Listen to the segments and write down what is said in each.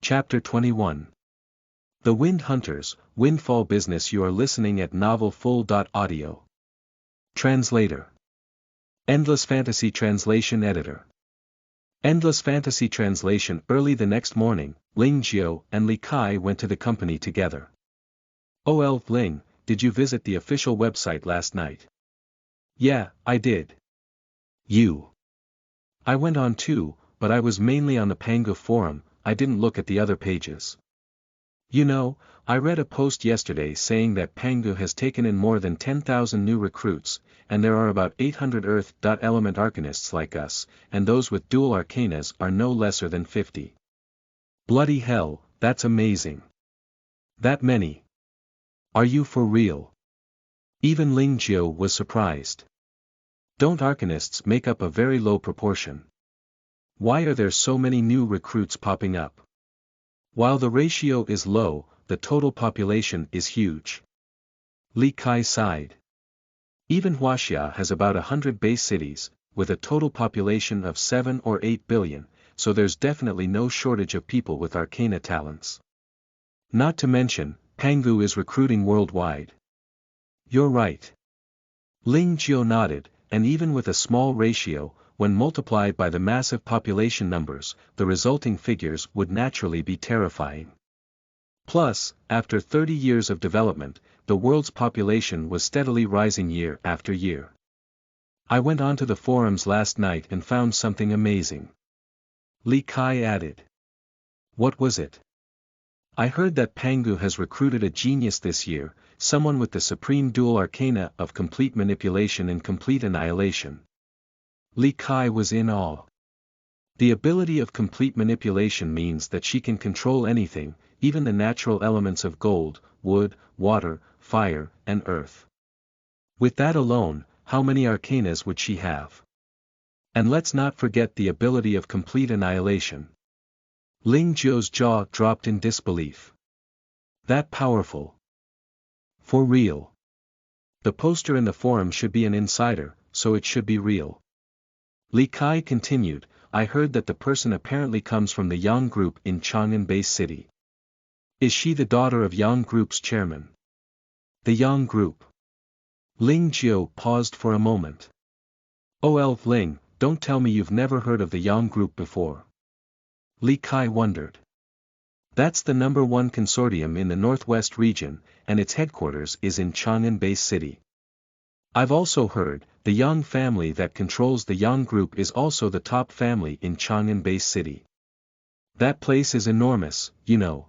Chapter 21. The Wind Hunters, Windfall Business. You are listening at novelfull.audio. Translator. Endless Fantasy Translation Editor. Endless Fantasy Translation. Early the next morning, Ling Jiao and Li Kai went to the company together. "Oh, Ling, did you visit the official website last night?" "Yeah, I did." "You?" "I went on too, but I was mainly on the Pangu forum. I didn't look at the other pages. You know, I read a post yesterday saying that Pangu has taken in more than 10,000 new recruits, and there are about 800 Earth-element arcanists like us, and those with dual arcanas are no lesser than 50. Bloody hell, that's amazing. That many. Are you for real?" Even Ling Jiao was surprised. Don't arcanists make up a very low proportion? Why are there so many new recruits popping up? While the ratio is low, the total population is huge. Li Kai sighed. Even Huaxia has about 100 base cities, with a total population of 7 or 8 billion, so there's definitely no shortage of people with arcana talents. Not to mention, Pangu is recruiting worldwide. You're right. Ling Jiao nodded, and even with a small ratio, when multiplied by the massive population numbers, the resulting figures would naturally be terrifying. Plus, after 30 years of development, the world's population was steadily rising year after year. I went onto the forums last night and found something amazing. Li Kai added. What was it? I heard that Pangu has recruited a genius this year, someone with the supreme dual arcana of complete manipulation and complete annihilation. Li Kai was in awe. The ability of complete manipulation means that she can control anything, even the natural elements of gold, wood, water, fire, and earth. With that alone, how many arcanas would she have? And let's not forget the ability of complete annihilation. Ling Jiao's jaw dropped in disbelief. That powerful? For real. The poster in the forum should be an insider, so it should be real. Li Kai continued, I heard that the person apparently comes from the Yang Group in Chang'an Base City. Is she the daughter of Yang Group's chairman? The Yang Group. Ling Jiao paused for a moment. Oh, Ling, don't tell me you've never heard of the Yang Group before. Li Kai wondered. That's the #1 consortium in the Northwest region, and its headquarters is in Chang'an Base City. I've also heard, the Yang family that controls the Yang Group is also the top family in Chang'an Base City. That place is enormous, you know.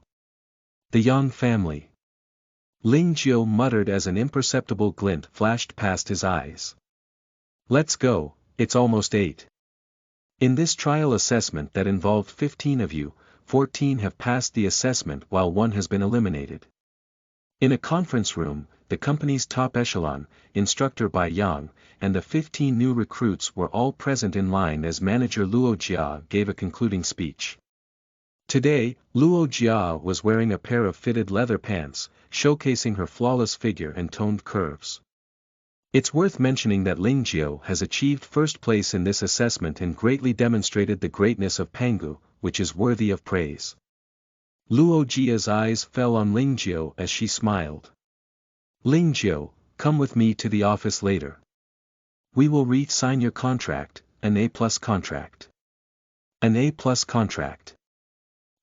The Yang family. Ling Jiao muttered as an imperceptible glint flashed past his eyes. Let's go, it's almost 8. In this trial assessment that involved 15 of you, 14 have passed the assessment while 1 has been eliminated. In a conference room, the company's top echelon, instructor Bai Yang, and the 15 new recruits were all present in line as manager Luo Jia gave a concluding speech. Today, Luo Jia was wearing a pair of fitted leather pants, showcasing her flawless figure and toned curves. It's worth mentioning that Ling Jiao has achieved first place in this assessment and greatly demonstrated the greatness of Pangu, which is worthy of praise. Luo Jia's eyes fell on Ling Jiao as she smiled. Ling Jiao, come with me to the office later. We will re-sign your contract, an A+ contract. An A+ contract.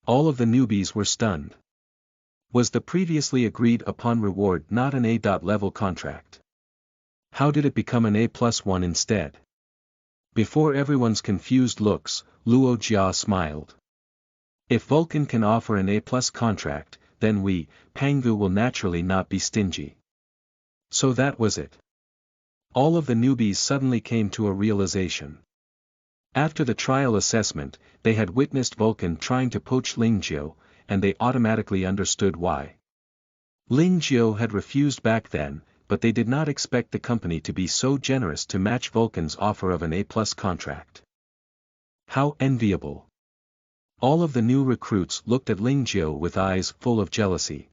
All of the newbies were stunned. Was the previously agreed upon reward not an A.level contract? How did it become an A+1 instead? Before everyone's confused looks, Luo Jia smiled. If Vulcan can offer an A+ contract, then we, Pangu, will naturally not be stingy. So that was it. All of the newbies suddenly came to a realization. After the trial assessment, they had witnessed Vulcan trying to poach Ling Jiao, and they automatically understood why. Ling Jiao had refused back then, but they did not expect the company to be so generous to match Vulcan's offer of an A+ contract. How enviable. All of the new recruits looked at Ling Jiao with eyes full of jealousy.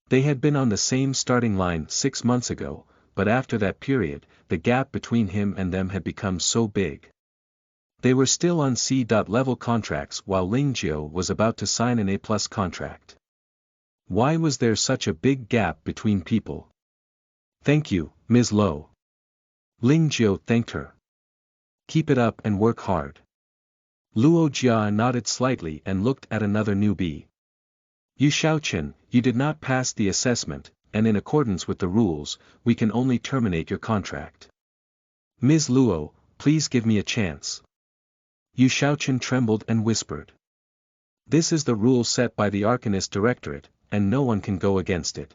They had been on the same starting line 6 months ago, but after that period, the gap between him and them had become so big. They were still on C-level contracts while Ling Jiao was about to sign an A+ contract. Why was there such a big gap between people? Thank you, Ms. Lo. Ling Jiao thanked her. Keep it up and work hard. Luo Jia nodded slightly and looked at another newbie. Yu Xiaochen, you did not pass the assessment, and in accordance with the rules, we can only terminate your contract. Ms. Luo, please give me a chance. Yu Xiaochen trembled and whispered. This is the rule set by the Arcanist Directorate, and no one can go against it.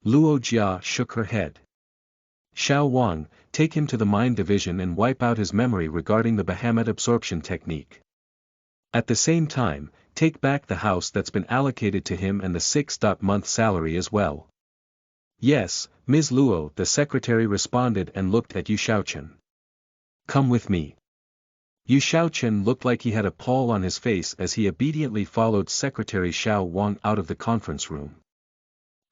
Luo Jia shook her head. Xiao Wang, take him to the Mind Division and wipe out his memory regarding the Bahamut absorption technique. At the same time, take back the house that's been allocated to him and the 6-month salary as well. Yes, Ms. Luo, the secretary responded and looked at Yu Xiaochen. Come with me. Yu Xiaochen looked like he had a pall on his face as he obediently followed Secretary Xiao Wang out of the conference room.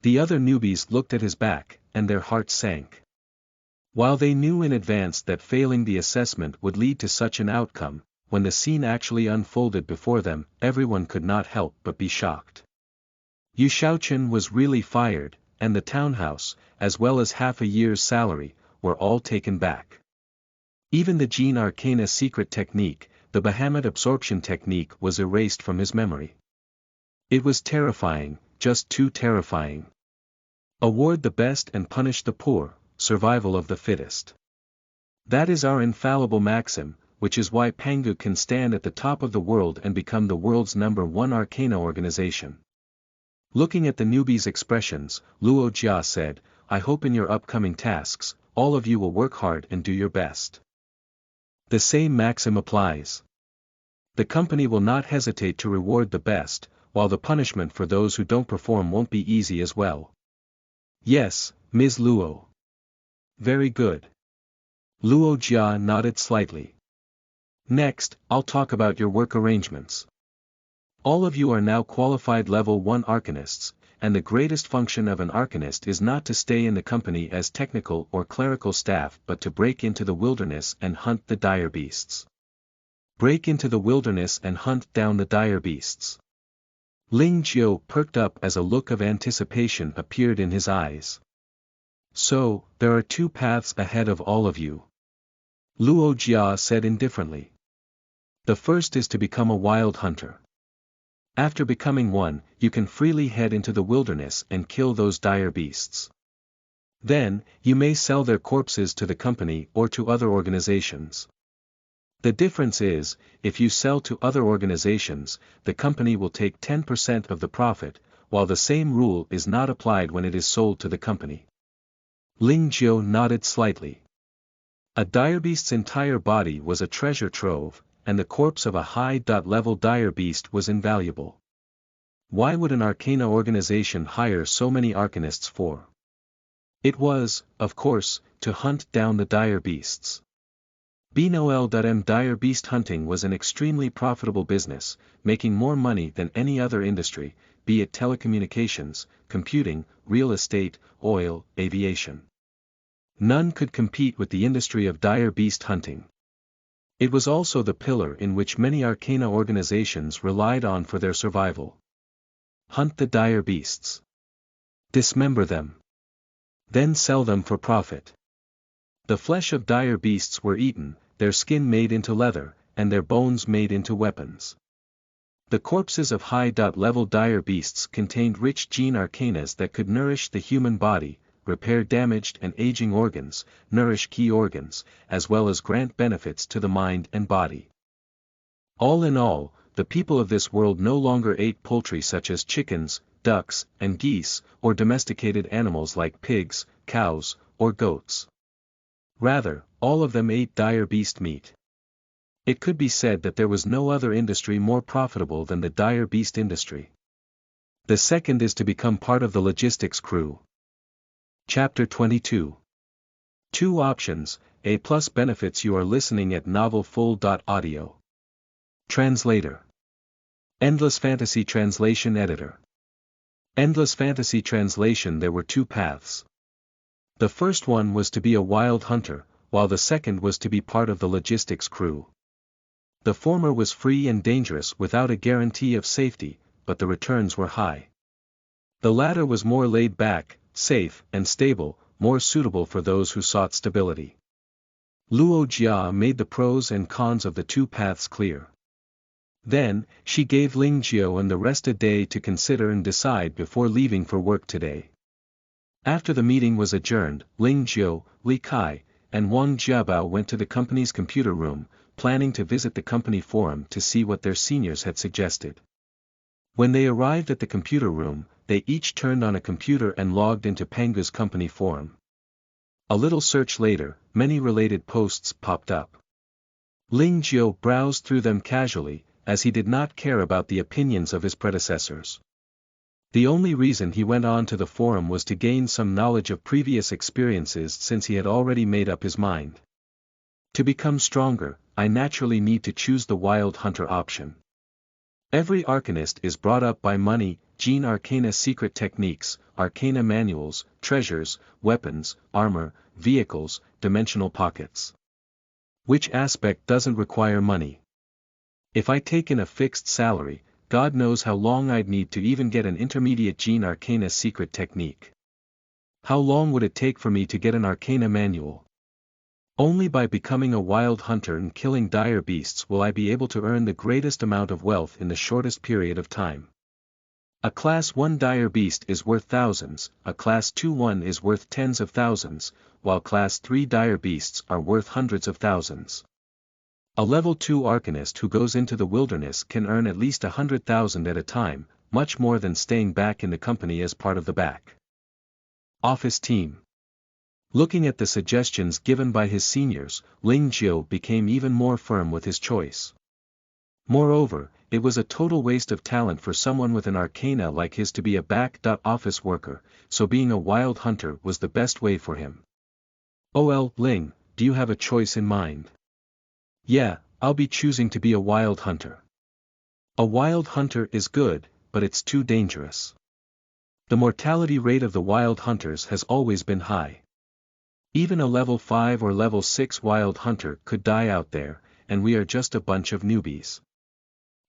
The other newbies looked at his back, and their hearts sank. While they knew in advance that failing the assessment would lead to such an outcome, when the scene actually unfolded before them, everyone could not help but be shocked. Yu Xiaochen was really fired, and the townhouse, as well as half a year's salary, were all taken back. Even the Gene Arcana secret technique, the Bahamut absorption technique, was erased from his memory. It was terrifying, just too terrifying. Award the best and punish the poor, survival of the fittest. That is our infallible maxim, which is why Pangu can stand at the top of the world and become the world's #1 Arcana organization. Looking at the newbies' expressions, Luo Jia said, I hope in your upcoming tasks, all of you will work hard and do your best. The same maxim applies. The company will not hesitate to reward the best, while the punishment for those who don't perform won't be easy as well. Yes, Ms. Luo. Very good. Luo Jia nodded slightly. Next, I'll talk about your work arrangements. All of you are now qualified level 1 Arcanists, and the greatest function of an Arcanist is not to stay in the company as technical or clerical staff but to break into the wilderness and hunt the dire beasts. Break into the wilderness and hunt down the dire beasts. Ling Jiao perked up as a look of anticipation appeared in his eyes. So, there are 2 paths ahead of all of you. Luo Jia said indifferently. The first is to become a wild hunter. After becoming one, you can freely head into the wilderness and kill those dire beasts. Then, you may sell their corpses to the company or to other organizations. The difference is, if you sell to other organizations, the company will take 10% of the profit, while the same rule is not applied when it is sold to the company. Ling Jiao nodded slightly. A dire beast's entire body was a treasure trove, and the corpse of a high-level dire beast was invaluable. Why would an Arcana organization hire so many Arcanists for? It was, of course, to hunt down the dire beasts. BNOL.M dire beast hunting was an extremely profitable business, making more money than any other industry, be it telecommunications, computing, real estate, oil, aviation. None could compete with the industry of dire beast hunting. It was also the pillar in which many Arcana organizations relied on for their survival. Hunt the dire beasts. Dismember them. Then sell them for profit. The flesh of dire beasts were eaten, their skin made into leather, and their bones made into weapons. The corpses of high-level dire beasts contained rich gene arcanas that could nourish the human body, repair damaged and aging organs, nourish key organs, as well as grant benefits to the mind and body. All in all, the people of this world no longer ate poultry such as chickens, ducks, and geese, or domesticated animals like pigs, cows, or goats. Rather, all of them ate dire beast meat. It could be said that there was no other industry more profitable than the dire beast industry. The second is to become part of the logistics crew. Chapter 22. 2 options, A+ benefits. You are listening at novelfull.audio. Translator. Endless Fantasy Translation Editor. Endless Fantasy Translation. There were 2 paths. The first one was to be a wild hunter, while the second was to be part of the logistics crew. The former was free and dangerous without a guarantee of safety, but the returns were high. The latter was more laid back, safe, and stable, more suitable for those who sought stability. Luo Jia made the pros and cons of the two paths clear. Then, she gave Ling Jiao and the rest a day to consider and decide before leaving for work today. After the meeting was adjourned, Ling Jiao, Li Kai, and Wang Jiabao went to the company's computer room, planning to visit the company forum to see what their seniors had suggested. When they arrived at the computer room, they each turned on a computer and logged into Pangu's company forum. A little search later, many related posts popped up. Ling Jiao browsed through them casually, as he did not care about the opinions of his predecessors. The only reason he went on to the forum was to gain some knowledge of previous experiences, since he had already made up his mind. To become stronger, I naturally need to choose the Wild Hunter option. Every Arcanist is brought up by money, gene arcana, secret techniques, arcana manuals, treasures, weapons, armor, vehicles, dimensional pockets. Which aspect doesn't require money? If I take in a fixed salary, God knows how long I'd need to even get an intermediate gene arcana secret technique. How long would it take for me to get an arcana manual? Only by becoming a wild hunter and killing dire beasts will I be able to earn the greatest amount of wealth in the shortest period of time. A Class 1 dire beast is worth thousands, a Class 2 one is worth tens of thousands, while Class 3 dire beasts are worth hundreds of thousands. A Level 2 Arcanist who goes into the wilderness can earn at least 100,000 at a time, much more than staying back in the company as part of the back office team. Looking at the suggestions given by his seniors, Ling Jiao became even more firm with his choice. Moreover, it was a total waste of talent for someone with an arcana like his to be a back office worker, so being a wild hunter was the best way for him. "Oh, Ling, do you have a choice in mind?" "Yeah, I'll be choosing to be a wild hunter." "A wild hunter is good, but it's too dangerous. The mortality rate of the wild hunters has always been high. Even a level 5 or level 6 wild hunter could die out there, and we are just a bunch of newbies."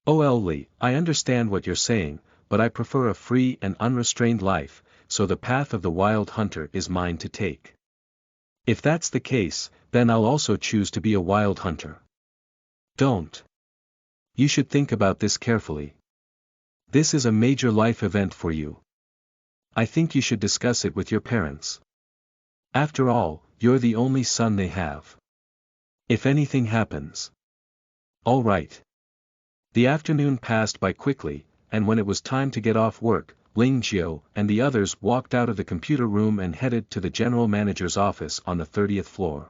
"Oh, Li, I understand what you're saying, but I prefer a free and unrestrained life, so the path of the wild hunter is mine to take." "If that's the case, then I'll also choose to be a wild hunter." "Don't. You should think about this carefully. This is a major life event for you. I think you should discuss it with your parents. After all, you're the only son they have. If anything happens." "All right." The afternoon passed by quickly, and when it was time to get off work, Ling Jiao and the others walked out of the computer room and headed to the general manager's office on the 30th floor.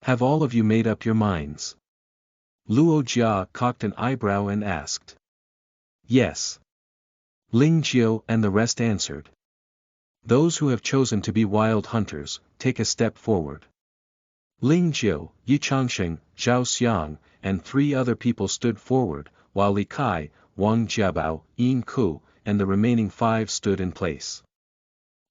"Have all of you made up your minds?" Luo Jia cocked an eyebrow and asked. "Yes." Ling Jiao and the rest answered. "Those who have chosen to be wild hunters, take a step forward." Ling Jiao, Yi Changsheng, Zhao Xiang, and 3 other people stood forward, while Li Kai, Wang Jiabao, Yin Ku, and the remaining 5 stood in place.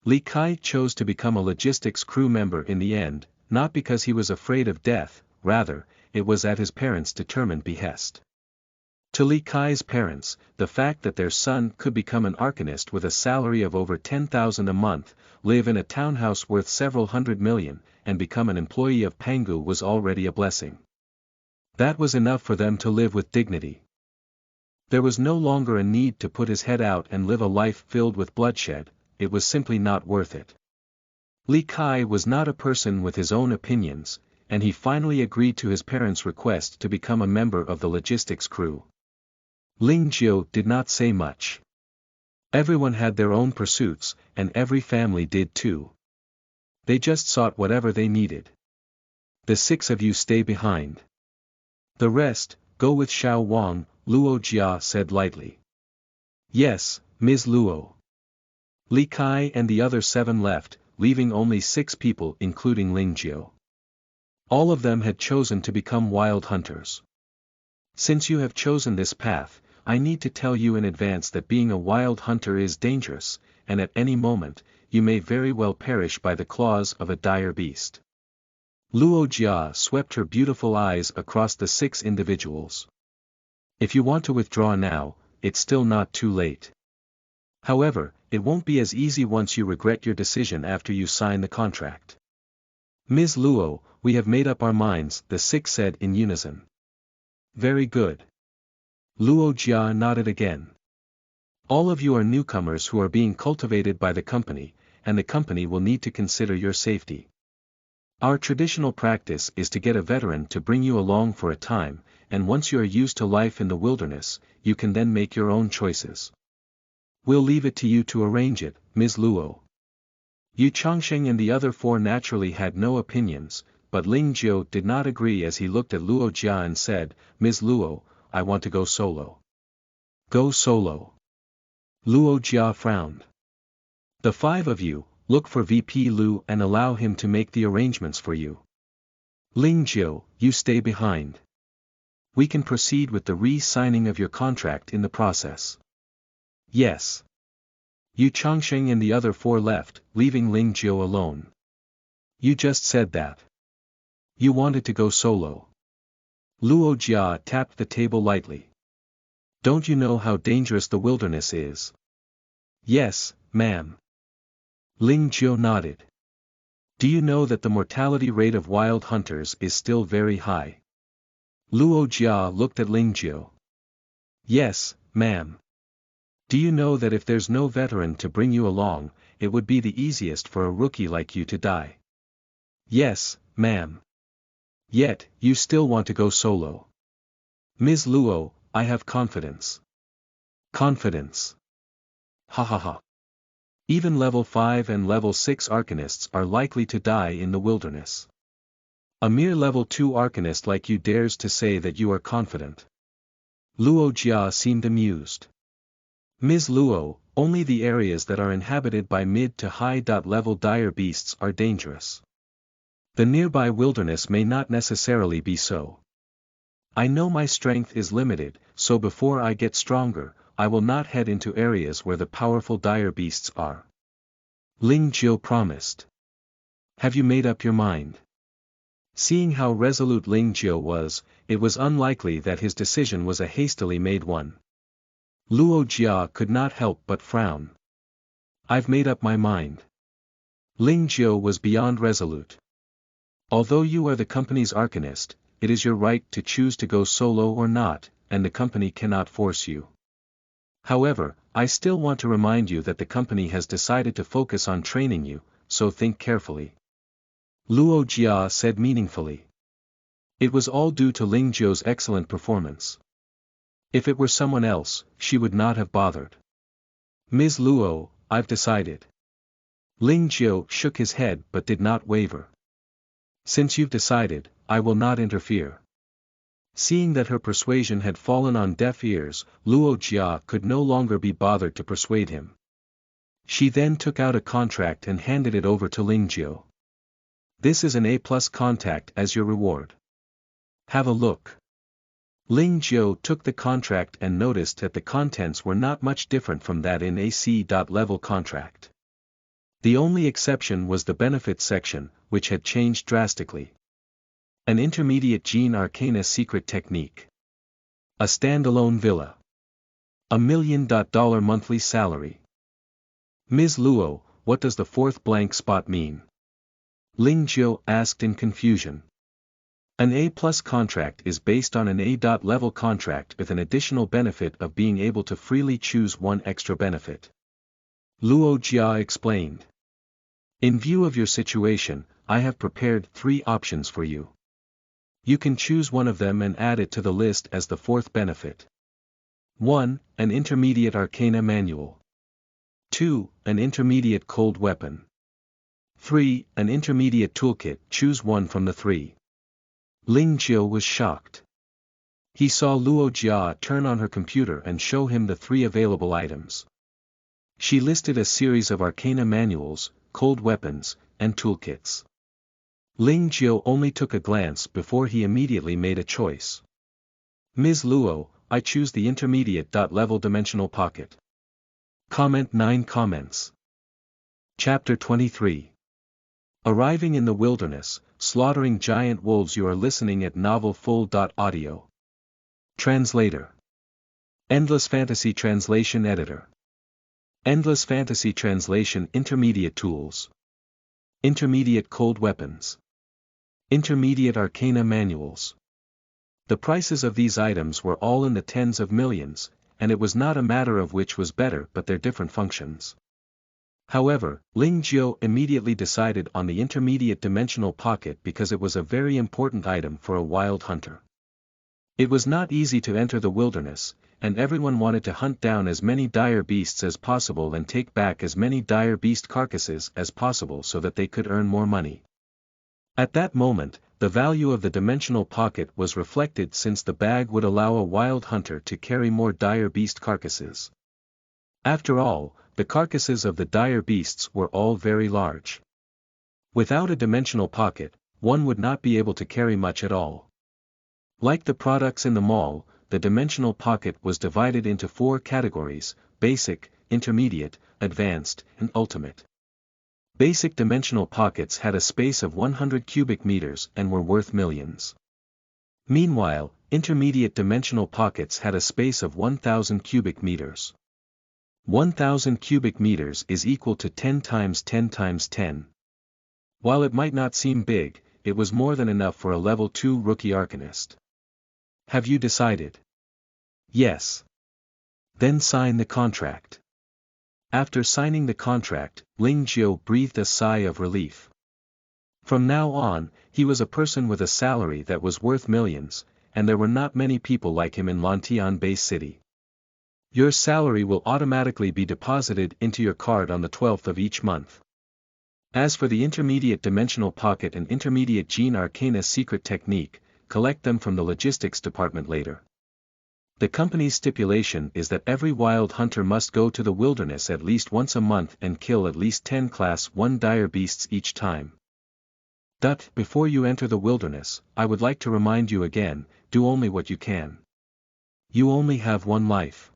Li Kai chose to become a logistics crew member in the end, not because he was afraid of death, rather, it was at his parents' determined behest. To Li Kai's parents, the fact that their son could become an Arcanist with a salary of over 10,000 a month, live in a townhouse worth several hundred million, and become an employee of Pangu was already a blessing. That was enough for them to live with dignity. There was no longer a need to put his head out and live a life filled with bloodshed, it was simply not worth it. Li Kai was not a person with his own opinions, and he finally agreed to his parents' request to become a member of the logistics crew. Ling Jiao did not say much. Everyone had their own pursuits, and every family did too. They just sought whatever they needed. "The 6 of you stay behind. The rest, go with Xiao Wang," Luo Jia said lightly. "Yes, Ms. Luo." Li Kai and the other 7 left, leaving only 6 people including Ling Jiao. All of them had chosen to become wild hunters. "Since you have chosen this path, I need to tell you in advance that being a wild hunter is dangerous, and at any moment, you may very well perish by the claws of a dire beast. Luo Jia swept her beautiful eyes across the 6 individuals. If you want to withdraw now, it's still not too late. However, it won't be as easy once you regret your decision after you sign the contract. Ms. Luo, we have made up our minds, the 6 said in unison. Very good. Luo Jia nodded again. All of you are newcomers who are being cultivated by the company, and the company will need to consider your safety. Our traditional practice is to get a veteran to bring you along for a time, and once you are used to life in the wilderness, you can then make your own choices. We'll leave it to you to arrange it, Ms. Luo. Yu Changsheng and the other 4 naturally had no opinions, but Ling Jiu did not agree as he looked at Luo Jia and said, Ms. Luo, I want to go solo. Go solo. Luo Jia frowned. The 5 of you, look for VP Lu and allow him to make the arrangements for you. Ling Jiu, you stay behind. We can proceed with the re-signing of your contract in the process. Yes. Yu Changsheng and the other 4 left, leaving Ling Jiu alone. You just said that. You wanted to go solo. Luo Jia tapped the table lightly. Don't you know how dangerous the wilderness is? Yes, ma'am. Ling Jiu nodded. Do you know that the mortality rate of wild hunters is still very high? Luo Jia looked at Ling Jiu. Yes, ma'am. Do you know that if there's no veteran to bring you along, it would be the easiest for a rookie like you to die? Yes, ma'am. Yet, you still want to go solo. Ms. Luo, I have confidence. Confidence. Ha ha ha. Even level 5 and level 6 arcanists are likely to die in the wilderness. A mere level 2 arcanist like you dares to say that you are confident. Luo Jia seemed amused. Ms. Luo, only the areas that are inhabited by mid to high level dire beasts are dangerous. The nearby wilderness may not necessarily be so. I know my strength is limited, so before I get stronger, I will not head into areas where the powerful dire beasts are. Ling Jiu promised. Have you made up your mind? Seeing how resolute Ling Jiu was, it was unlikely that his decision was a hastily made one. Luo Jia could not help but frown. I've made up my mind. Ling Jiu was beyond resolute. Although you are the company's arcanist, it is your right to choose to go solo or not, and the company cannot force you. However, I still want to remind you that the company has decided to focus on training you, so think carefully. Luo Jia said meaningfully. It was all due to Ling Jiu's excellent performance. If it were someone else, she would not have bothered. Ms. Luo, I've decided. Ling Jiu shook his head but did not waver. Since you've decided, I will not interfere. Seeing that her persuasion had fallen on deaf ears, Luo Jia could no longer be bothered to persuade him. She then took out a contract and handed it over to Ling Jiu. This is an A+ contact as your reward. Have a look. Ling Jiu took the contract and noticed that the contents were not much different from that in a C-level contract. The only exception was the benefits section, which had changed drastically. An intermediate gene arcana secret technique. A standalone villa. $1 million monthly salary. Ms. Luo, what does the 4th blank spot mean? Ling Jiu asked in confusion. An A+ contract is based on an A-level contract with an additional benefit of being able to freely choose one extra benefit. Luo Jia explained. In view of your situation, I have prepared 3 options for you. You can choose one of them and add it to the list as the 4th benefit. 1. An intermediate arcana manual. 2. An intermediate cold weapon. 3. An intermediate toolkit. Choose one from the 3. Ling Jiu was shocked. He saw Luo Jia turn on her computer and show him the 3 available items. She listed a series of arcana manuals, cold weapons, and toolkits. Ling Jiu only took a glance before he immediately made a choice. Ms. Luo, I choose the intermediate-level dimensional pocket. Comment 9 comments. Chapter 23. Arriving in the wilderness, slaughtering giant wolves. You are listening at novelfull.audio. Translator. Endless Fantasy Translation Editor. Endless Fantasy Translation Intermediate Tools. Intermediate Cold Weapons. Intermediate Arcana Manuals. The prices of these items were all in the tens of millions, and it was not a matter of which was better but their different functions. However, Ling Jiu immediately decided on the intermediate dimensional pocket because it was a very important item for a wild hunter. It was not easy to enter the wilderness, and everyone wanted to hunt down as many dire beasts as possible and take back as many dire beast carcasses as possible so that they could earn more money. At that moment, the value of the dimensional pocket was reflected since the bag would allow a wild hunter to carry more dire beast carcasses. After all, the carcasses of the dire beasts were all very large. Without a dimensional pocket, one would not be able to carry much at all. Like the products in the mall, the dimensional pocket was divided into 4 categories: basic, intermediate, advanced, and ultimate. Basic dimensional pockets had a space of 100 cubic meters and were worth millions. Meanwhile, intermediate dimensional pockets had a space of 1000 cubic meters. 1000 cubic meters is equal to 10 times 10 times 10. While it might not seem big, it was more than enough for a level 2 rookie arcanist. Have you decided? Yes. Then sign the contract. After signing the contract, Ling Jiu breathed a sigh of relief. From now on, he was a person with a salary that was worth millions, and there were not many people like him in Lantian Bay City. Your salary will automatically be deposited into your card on the 12th of each month. As for the intermediate dimensional pocket and intermediate gene arcana secret technique, collect them from the logistics department later. The company's stipulation is that every wild hunter must go to the wilderness at least once a month and kill at least 10 Class 1 dire beasts each time. Before you enter the wilderness, I would like to remind you again, do only what you can. You only have one life.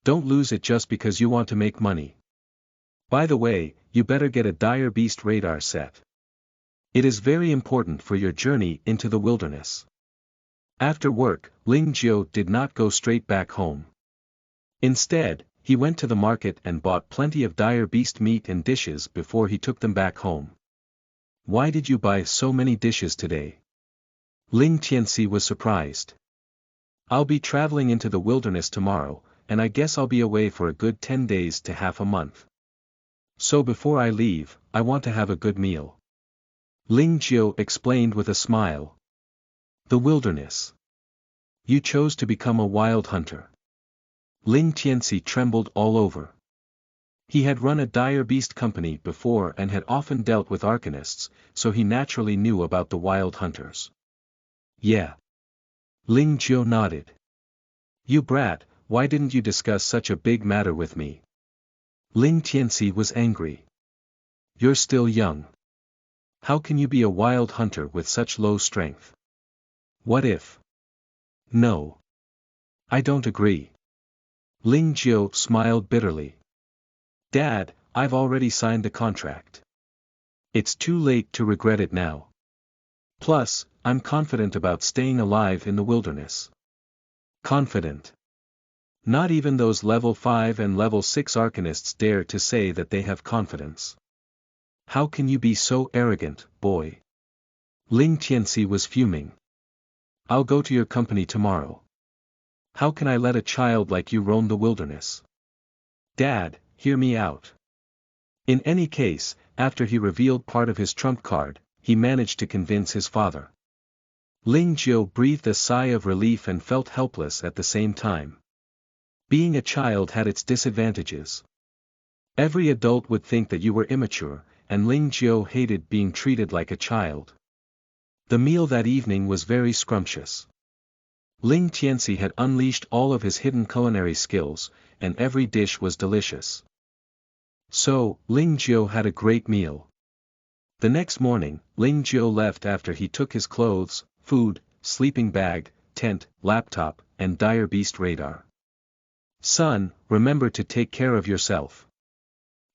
Don't lose it just because you want to make money. By the way, you better get a dire beast radar set. It is very important for your journey into the wilderness. After work, Ling Jiu did not go straight back home. Instead, he went to the market and bought plenty of dire beast meat and dishes before he took them back home. Why did you buy so many dishes today? Ling Tianxi was surprised. I'll be traveling into the wilderness tomorrow, and I guess I'll be away for a good 10 days to half a month. So before I leave, I want to have a good meal. Ling Jiu explained with a smile. The wilderness. You chose to become a wild hunter. Ling Tianxi trembled all over. He had run a dire beast company before and had often dealt with arcanists, so he naturally knew about the wild hunters. Yeah. Ling Jiu nodded. You brat, why didn't you discuss such a big matter with me? Ling Tianxi was angry. You're still young. How can you be a wild hunter with such low strength? What if? No. I don't agree. Ling Jiu smiled bitterly. Dad, I've already signed the contract. It's too late to regret it now. Plus, I'm confident about staying alive in the wilderness. Confident. Not even those level 5 and level 6 arcanists dare to say that they have confidence. How can you be so arrogant, boy? Ling Tianxi was fuming. I'll go to your company tomorrow. How can I let a child like you roam the wilderness? Dad, hear me out. In any case, after he revealed part of his trump card, he managed to convince his father. Ling Jiu breathed a sigh of relief and felt helpless at the same time. Being a child had its disadvantages. Every adult would think that you were immature, and Ling Jiu hated being treated like a child. The meal that evening was very scrumptious. Ling Tianxi had unleashed all of his hidden culinary skills, and every dish was delicious. So, Ling Jiu had a great meal. The next morning, Ling Jiu left after he took his clothes, food, sleeping bag, tent, laptop, and dire beast radar. Son, remember to take care of yourself.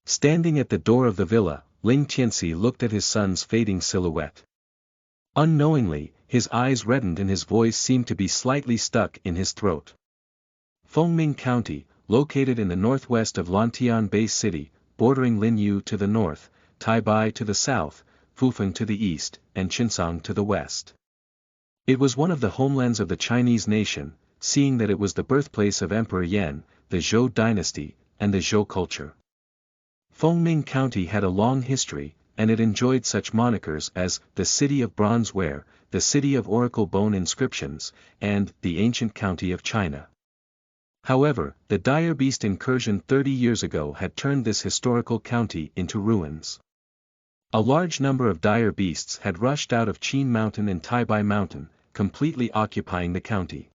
Standing at the door of the villa, Ling Tianxi looked at his son's fading silhouette. Unknowingly, his eyes reddened and his voice seemed to be slightly stuck in his throat. Fengming County, located in the northwest of Lantian Bay City, bordering Linyu to the north, Taibai to the south, Fufeng to the east, and Chinsong to the west. It was one of the homelands of the Chinese nation, seeing that it was the birthplace of Emperor Yan, the Zhou dynasty, and the Zhou culture. Fengming County had a long history, and it enjoyed such monikers as the City of Bronze Ware, the City of Oracle Bone Inscriptions, and the Ancient County of China. However, the dire beast incursion 30 years ago had turned this historical county into ruins. A large number of dire beasts had rushed out of Qin Mountain and Taibai Mountain, completely occupying the county.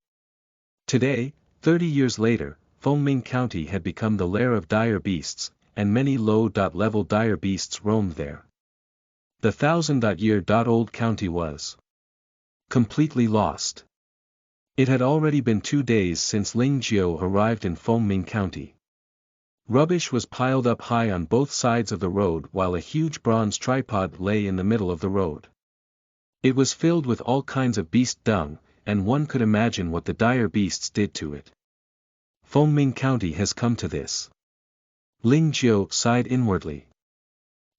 Today, 30 years later, Fengming County had become the lair of dire beasts, and many low-level dire beasts roamed there. The thousand-year-old county was completely lost. It had already been 2 days since Ling Jiao arrived in Fengming County. Rubbish was piled up high on both sides of the road while a huge bronze tripod lay in the middle of the road. It was filled with all kinds of beast dung, and one could imagine what the dire beasts did to it. Fengming County has come to this. Ling Jiao sighed inwardly.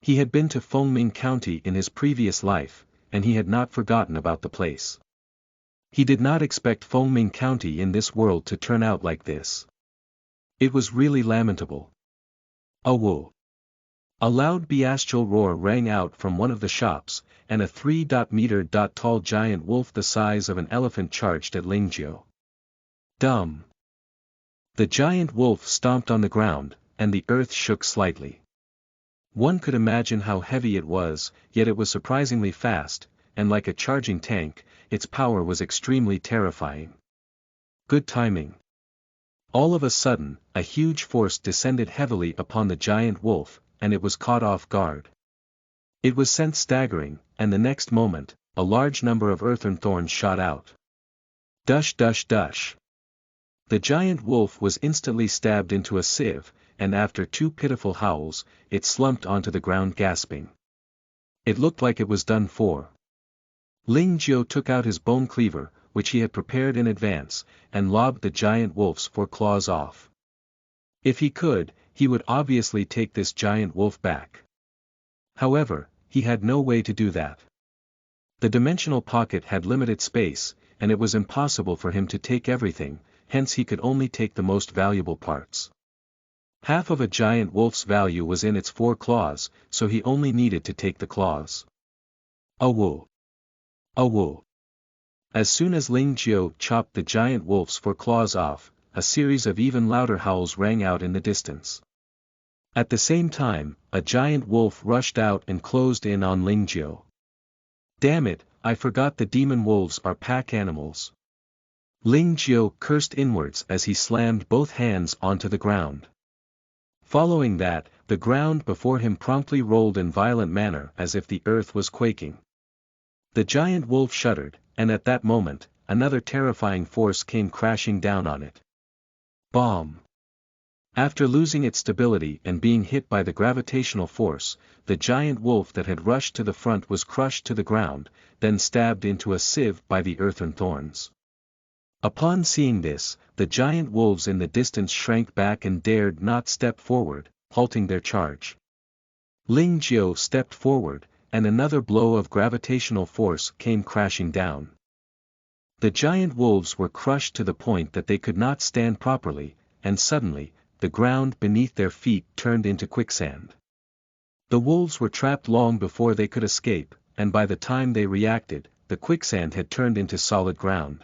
He had been to Fengming County in his previous life, and he had not forgotten about the place. He did not expect Fengming County in this world to turn out like this. It was really lamentable. Awoo! A loud bestial roar rang out from one of the shops, and a 3-meter tall giant wolf the size of an elephant charged at Ling Jiao. Dumb! The giant wolf stomped on the ground, and the earth shook slightly. One could imagine how heavy it was, yet it was surprisingly fast, and like a charging tank, its power was extremely terrifying. Good timing. All of a sudden, a huge force descended heavily upon the giant wolf, and it was caught off guard. It was sent staggering, and the next moment, a large number of earthern thorns shot out. Dush dush dush. The giant wolf was instantly stabbed into a sieve, and after 2 pitiful howls, it slumped onto the ground gasping. It looked like it was done for. Ling Jiao took out his bone cleaver, which he had prepared in advance, and lobbed the giant wolf's 4 claws off. If he could, he would obviously take this giant wolf back. However, he had no way to do that. The dimensional pocket had limited space, and it was impossible for him to take everything, hence he could only take the most valuable parts. Half of a giant wolf's value was in its 4 claws, so he only needed to take the claws. Awoo! Awoo! As soon as Ling Jiao chopped the giant wolf's 4 claws off, a series of even louder howls rang out in the distance. At the same time, a giant wolf rushed out and closed in on Ling Jiao. Damn it, I forgot the demon wolves are pack animals. Ling Jiao cursed inwards as he slammed both hands onto the ground. Following that, the ground before him promptly rolled in violent manner as if the earth was quaking. The giant wolf shuddered, and at that moment, another terrifying force came crashing down on it. Bomb! After losing its stability and being hit by the gravitational force, the giant wolf that had rushed to the front was crushed to the ground, then stabbed into a sieve by the earthen thorns. Upon seeing this, the giant wolves in the distance shrank back and dared not step forward, halting their charge. Ling Jiao stepped forward, and another blow of gravitational force came crashing down. The giant wolves were crushed to the point that they could not stand properly, and suddenly, the ground beneath their feet turned into quicksand. The wolves were trapped long before they could escape, and by the time they reacted, the quicksand had turned into solid ground.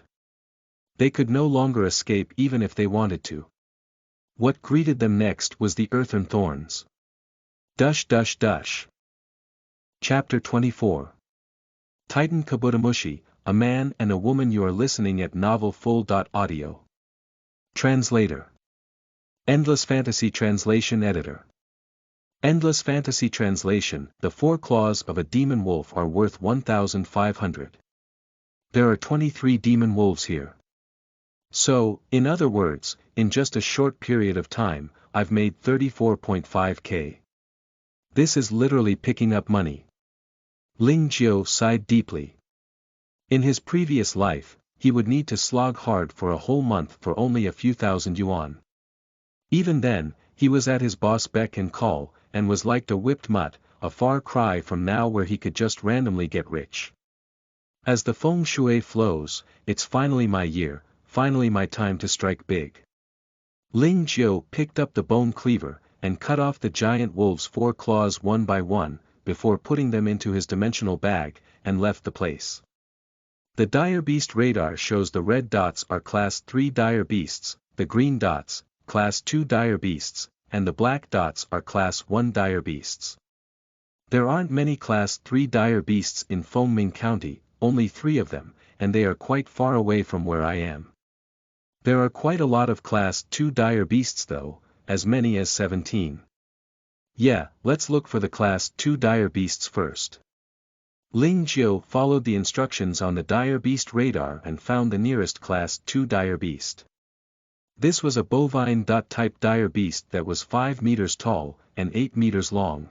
They could no longer escape even if they wanted to. What greeted them next was the earthen thorns. Dush dush dush. Chapter 24. Titan Kabutamushi, a man and a woman. You are listening at novelfull.audio. Translator. Endless Fantasy Translation Editor. Endless Fantasy Translation. The 4 claws of a demon wolf are worth 1,500. There are 23 demon wolves here. So, in other words, in just a short period of time, I've made 34.5k. This is literally picking up money. Ling Jiao sighed deeply. In his previous life, he would need to slog hard for a whole month for only a few thousand yuan. Even then, he was at his boss' beck and call, and was like a whipped mutt, a far cry from now where he could just randomly get rich. As the feng shui flows, it's finally my year, finally my time to strike big. Ling Jiu picked up the bone cleaver, and cut off the giant wolf's 4 claws one by one, before putting them into his dimensional bag, and left the place. The dire beast radar shows the red dots are class 3 dire beasts, the green dots, class 2 dire beasts, and the black dots are class 1 dire beasts. There aren't many class 3 dire beasts in Fengming County, only 3 of them, and they are quite far away from where I am. There are quite a lot of class 2 dire beasts though, as many as 17. Yeah, let's look for the class 2 dire beasts first. Ling Jiu followed the instructions on the dire beast radar and found the nearest class 2 dire beast. This was a bovine-type dire beast that was 5 meters tall, and 8 meters long.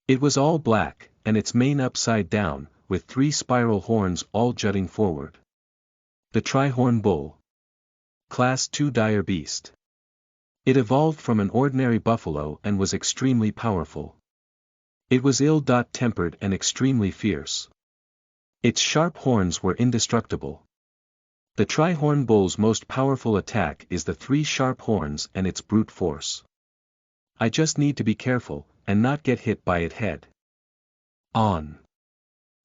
It was all black, and its mane upside down, with 3 spiral horns all jutting forward. The Trihorn Bull. Class 2 dire beast. It evolved from an ordinary buffalo and was extremely powerful. It was ill-tempered and extremely fierce. Its sharp horns were indestructible. The Trihorn Bull's most powerful attack is the 3 sharp horns and its brute force. I just need to be careful, and not get hit by it head on.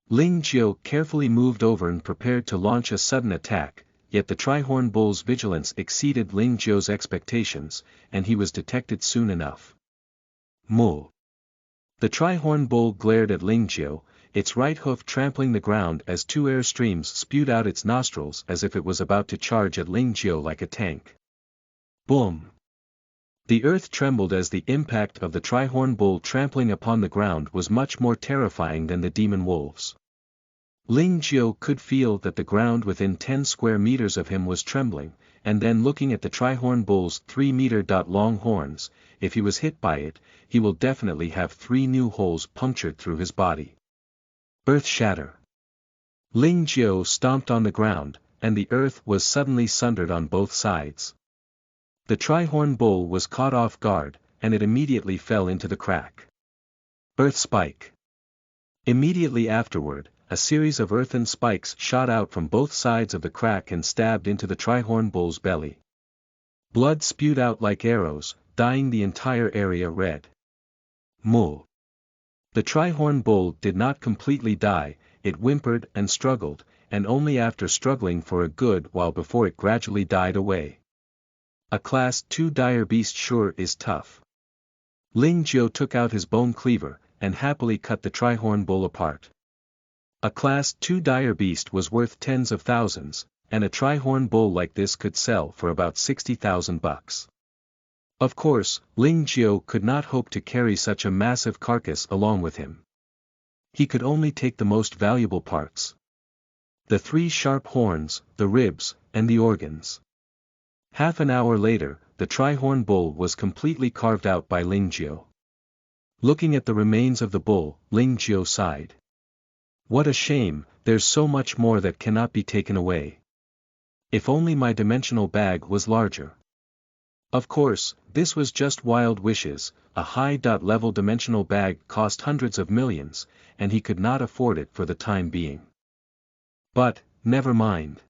Ling Jiu carefully moved over and prepared to launch a sudden attack, yet the Trihorn Bull's vigilance exceeded Ling Jiu's expectations, and he was detected soon enough. Moo. The Trihorn Bull glared at Ling Jiu, its right hoof trampling the ground as 2 air streams spewed out its nostrils as if it was about to charge at Ling Jiu like a tank. Boom! The earth trembled as the impact of the Trihorn Bull trampling upon the ground was much more terrifying than the demon wolves. Ling Jiu could feel that the ground within 10 square meters of him was trembling, and then looking at the Trihorn Bull's 3-meter-long horns, if he was hit by it, he will definitely have 3 new holes punctured through his body. Earth shatter. Ling Jiu stomped on the ground, and the earth was suddenly sundered on both sides. The Trihorn Bull was caught off guard, and it immediately fell into the crack. Earth spike. Immediately afterward, a series of earthen spikes shot out from both sides of the crack and stabbed into the Trihorn Bull's belly. Blood spewed out like arrows, dyeing the entire area red. Moo. The Trihorn Bull did not completely die, it whimpered and struggled, and only after struggling for a good while before it gradually died away. A class 2 dire beast sure is tough. Ling Jiu took out his bone cleaver, and happily cut the Trihorn Bull apart. A class 2 dire beast was worth tens of thousands, and a Trihorn Bull like this could sell for about 60,000 bucks. Of course, Ling Jiu could not hope to carry such a massive carcass along with him. He could only take the most valuable parts. The 3 sharp horns, the ribs, and the organs. Half an hour later, the Trihorn Bull was completely carved out by Ling Jiu. Looking at the remains of the bull, Ling Jiu sighed. What a shame, there's so much more that cannot be taken away. If only my dimensional bag was larger. Of course, this was just wild wishes, a high-level dimensional bag cost hundreds of millions, and he could not afford it for the time being. But, never mind.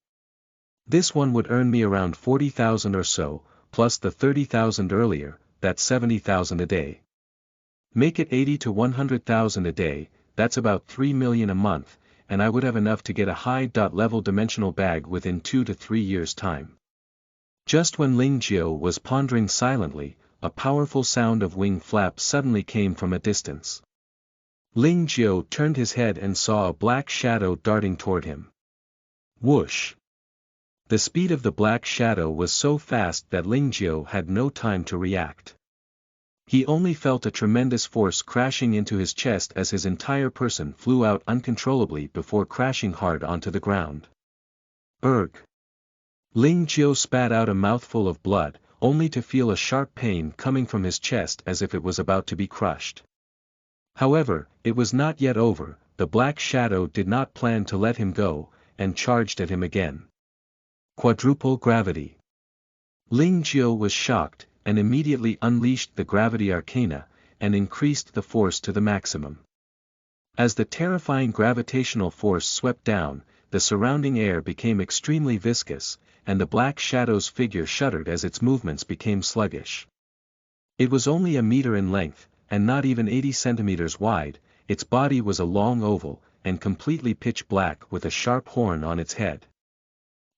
This one would earn me around 40,000 or so, plus the 30,000 earlier, that's 70,000 a day. Make it 80 to 100,000 a day, that's about 3 million a month, and I would have enough to get a high-level dimensional bag within 2 to 3 years' time. Just when Ling Jiu was pondering silently, a powerful sound of wing flaps suddenly came from a distance. Ling Jiu turned his head and saw a black shadow darting toward him. Whoosh! The speed of the black shadow was so fast that Ling Jiu had no time to react. He only felt a tremendous force crashing into his chest as his entire person flew out uncontrollably before crashing hard onto the ground. Erg! Ling Jiu spat out a mouthful of blood, only to feel a sharp pain coming from his chest as if it was about to be crushed. However, it was not yet over, the black shadow did not plan to let him go, and charged at him again. Quadruple gravity. Ling Jiu was shocked, and immediately unleashed the gravity arcana, and increased the force to the maximum. As the terrifying gravitational force swept down, the surrounding air became extremely viscous, and the Black Shadow's figure shuddered as its movements became sluggish. It was only a meter in length, and not even 80 centimeters wide. Its body was a long oval, and completely pitch black with a sharp horn on its head.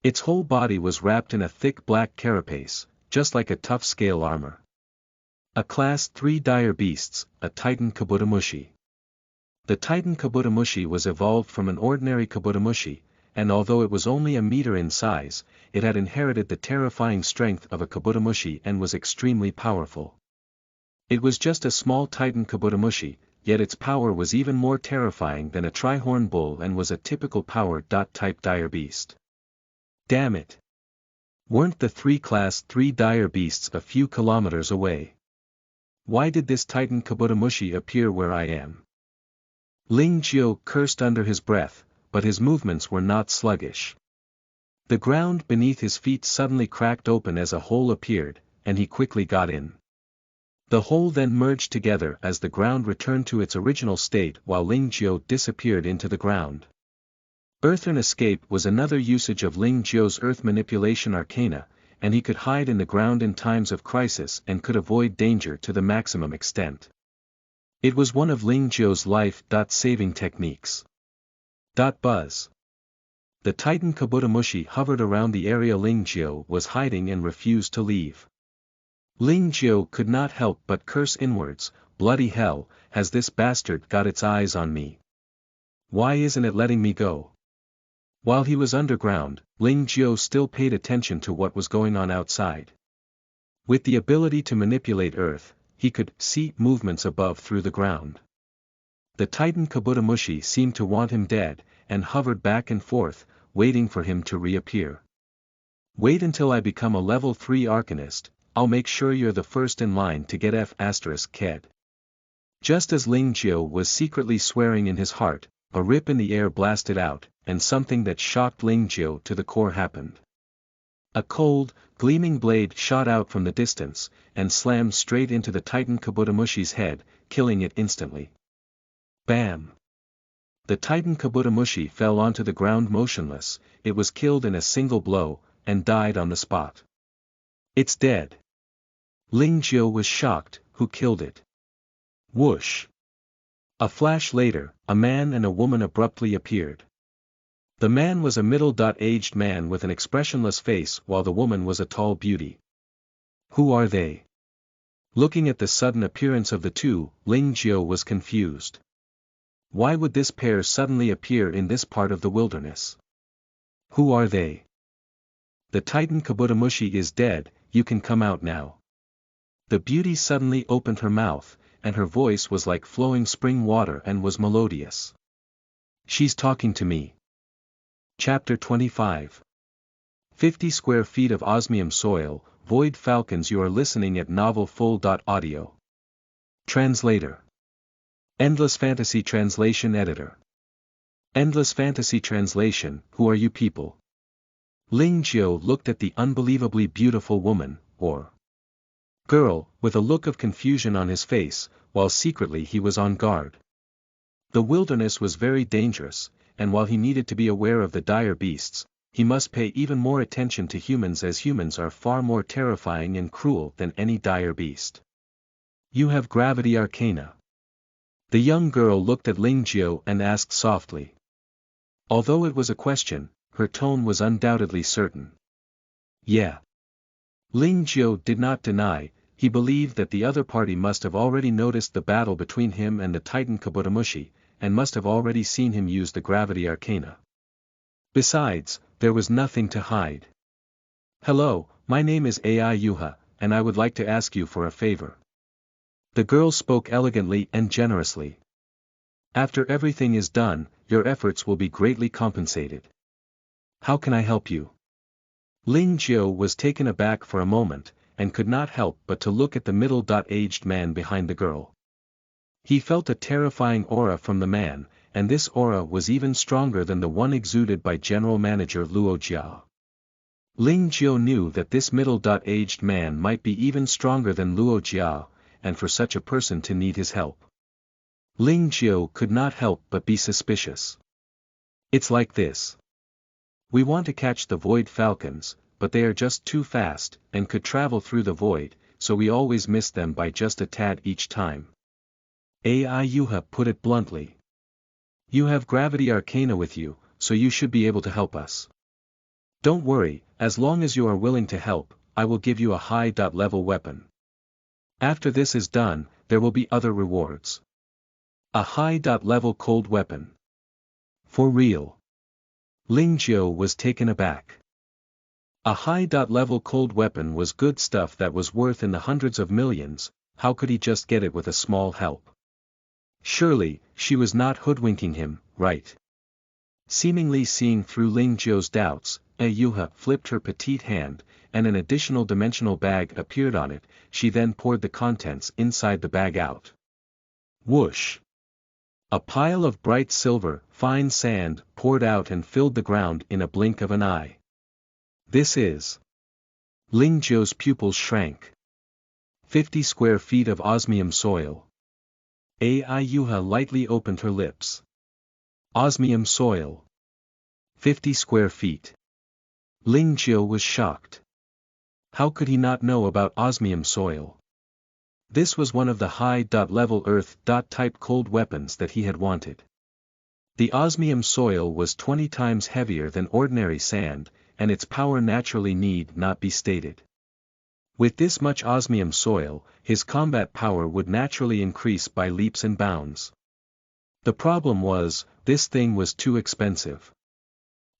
Its whole body was wrapped in a thick black carapace, just like a tough scale armor. A Class 3 dire beasts, a Titan Kabutomushi. The Titan Kabutomushi was evolved from an ordinary Kabutomushi, and although it was only a meter in size, it had inherited the terrifying strength of a Kabutomushi and was extremely powerful. It was just a small Titan Kabutomushi, yet its power was even more terrifying than a Trihorn bull and was a typical power-type dire beast. Damn it! Weren't the 3 Class 3 dire beasts a few kilometers away? Why did this Titan Kabutomushi appear where I am? Ling Jiu cursed under his breath, but his movements were not sluggish. The ground beneath his feet suddenly cracked open as a hole appeared, and he quickly got in. The hole then merged together as the ground returned to its original state while Ling Jiu disappeared into the ground. Earthern escape was another usage of Ling Jiu's earth manipulation arcana, and he could hide in the ground in times of crisis and could avoid danger to the maximum extent. It was one of Ling Jiu's life-saving techniques. Buzz. The Titan Kabutomushi hovered around the area Ling Jiu was hiding and refused to leave. Ling Jiu could not help but curse inwards, bloody hell, has this bastard got its eyes on me? Why isn't it letting me go? While he was underground, Ling Jiu still paid attention to what was going on outside. With the ability to manipulate earth, he could see movements above through the ground. The Titan Kabutomushi seemed to want him dead, and hovered back and forth, waiting for him to reappear. Wait until I become a level 3 Arcanist, I'll make sure you're the first in line to get F***ked. Just as Ling Jiu was secretly swearing in his heart, a rip in the air blasted out, and something that shocked Ling Jiu to the core happened. A cold, gleaming blade shot out from the distance, and slammed straight into the Titan Kabutomushi's head, killing it instantly. Bam! The Titan Kabutomushi fell onto the ground motionless, it was killed in a single blow, and died on the spot. It's dead. Ling Jiu was shocked, who killed it? Whoosh! A flash later, a man and a woman abruptly appeared. The man was a middle-aged man with an expressionless face while the woman was a tall beauty. Who are they? Looking at the sudden appearance of the two, Ling Jiu was confused. Why would this pair suddenly appear in this part of the wilderness? Who are they? The Titan Kabutomushi is dead, you can come out now. The beauty suddenly opened her mouth, and her voice was like flowing spring water and was melodious. She's talking to me. Chapter 25. 50 square feet of osmium soil, Void Falcons. You are listening at novelfull.audio. Translator. Endless Fantasy Translation Editor. Endless Fantasy Translation, who are you people? Ling Jiu looked at the unbelievably beautiful woman, or girl, with a look of confusion on his face, while secretly he was on guard. The wilderness was very dangerous, and while he needed to be aware of the dire beasts, he must pay even more attention to humans as humans are far more terrifying and cruel than any dire beast. You have gravity arcana. The young girl looked at Ling Jiu and asked softly. Although it was a question, her tone was undoubtedly certain. Yeah. Ling Jiu did not deny, he believed that the other party must have already noticed the battle between him and the Titan Kabutomushi, and must have already seen him use the gravity arcana. Besides, there was nothing to hide. Hello, my name is Ai Yuha, and I would like to ask you for a favor. The girl spoke elegantly and generously. After everything is done, your efforts will be greatly compensated. How can I help you? Ling Jiu was taken aback for a moment, and could not help but to look at the middle-aged man behind the girl. He felt a terrifying aura from the man, and this aura was even stronger than the one exuded by General Manager Luo Jia. Ling Jiao knew that this middle-aged man might be even stronger than Luo Jia, and for such a person to need his help. Ling Jiao could not help but be suspicious. It's like this. We want to catch the void falcons, but they are just too fast, and could travel through the void, so we always miss them by just a tad each time. Ai Yuha put it bluntly. You have gravity arcana with you, so you should be able to help us. Don't worry, as long as you are willing to help, I will give you a high-level weapon. After this is done, there will be other rewards. A high-level cold weapon. For real. Ling Jiao was taken aback. A high-level cold weapon was good stuff that was worth in the hundreds of millions. How could he just get it with a small help? Surely, she was not hoodwinking him, right? Seemingly seeing through Ling Jiao's doubts, Yuha flipped her petite hand, and an additional dimensional bag appeared on it. She then poured the contents inside the bag out. Whoosh! A pile of bright silver, fine sand, poured out and filled the ground in a blink of an eye. This is... Ling Jiao's pupils shrank. 50 square feet of osmium soil. Ai Yuha lightly opened her lips. Osmium soil. 50 square feet. Ling Jiao was shocked. How could he not know about osmium soil? This was one of the high-level earth-type cold weapons that he had wanted. The osmium soil was 20 times heavier than ordinary sand, and its power naturally need not be stated. With this much osmium soil, his combat power would naturally increase by leaps and bounds. The problem was, this thing was too expensive.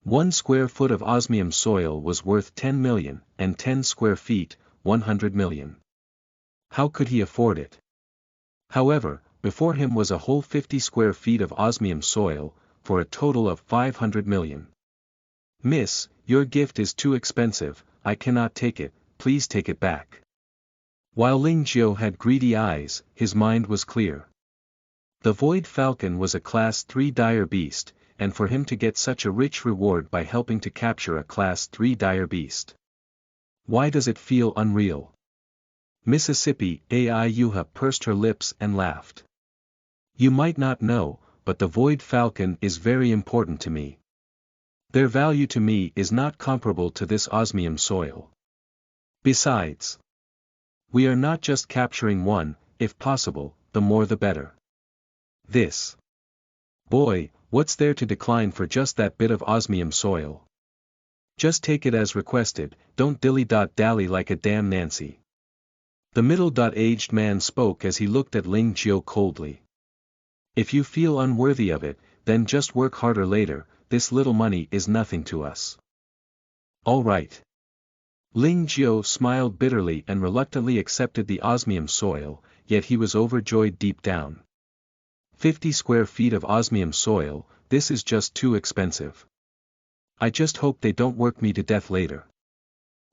1 square foot of osmium soil was worth 10 million, and 10 square feet, 100 million. How could he afford it? However, before him was a whole 50 square feet of osmium soil, for a total of 500 million. Miss, your gift is too expensive, I cannot take it, please take it back. While Ling Jiao had greedy eyes, his mind was clear. The Void Falcon was a Class 3 dire beast, and for him to get such a rich reward by helping to capture a Class 3 dire beast. Why does it feel unreal? Mississippi Ai Yuha pursed her lips and laughed. You might not know, but the Void Falcon is very important to me. Their value to me is not comparable to this osmium soil. Besides, we are not just capturing one, if possible, the more the better. This. Boy, what's there to decline for just that bit of osmium soil? Just take it as requested, don't dilly-dally like a damn Nancy. The middle-aged man spoke as he looked at Ling Jiao coldly. If you feel unworthy of it, then just work harder later, this little money is nothing to us. All right. Ling Jiao smiled bitterly and reluctantly accepted the osmium soil, yet he was overjoyed deep down. 50 square feet of osmium soil, this is just too expensive. I just hope they don't work me to death later.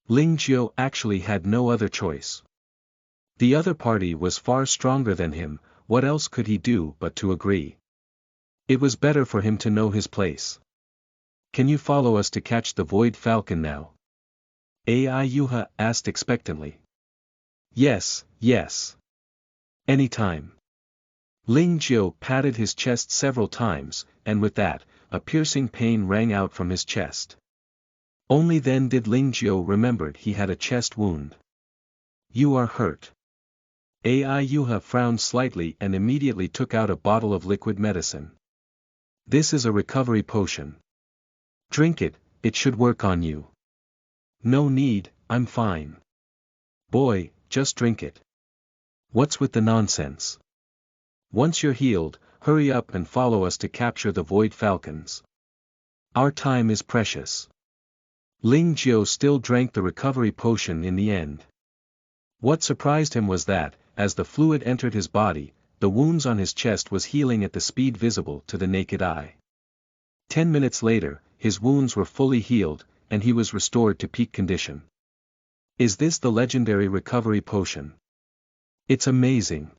Ling Jiao actually had no other choice. The other party was far stronger than him, what else could he do but to agree? It was better for him to know his place. Can you follow us to catch the Void Falcon now? Ai Yuha asked expectantly. Yes, yes. Anytime. Ling Jiao patted his chest several times, and with that, a piercing pain rang out from his chest. Only then did Ling Jiao remember he had a chest wound. You are hurt. Ai Yuha frowned slightly and immediately took out a bottle of liquid medicine. This is a recovery potion. Drink it, it should work on you. No need, I'm fine. Boy, just drink it. What's with the nonsense? Once you're healed, hurry up and follow us to capture the Void Falcons. Our time is precious. Ling Jiao still drank the recovery potion in the end. What surprised him was that, as the fluid entered his body, the wounds on his chest was healing at the speed visible to the naked eye. 10 minutes later, his wounds were fully healed, and he was restored to peak condition. Is this the legendary recovery potion? It's amazing.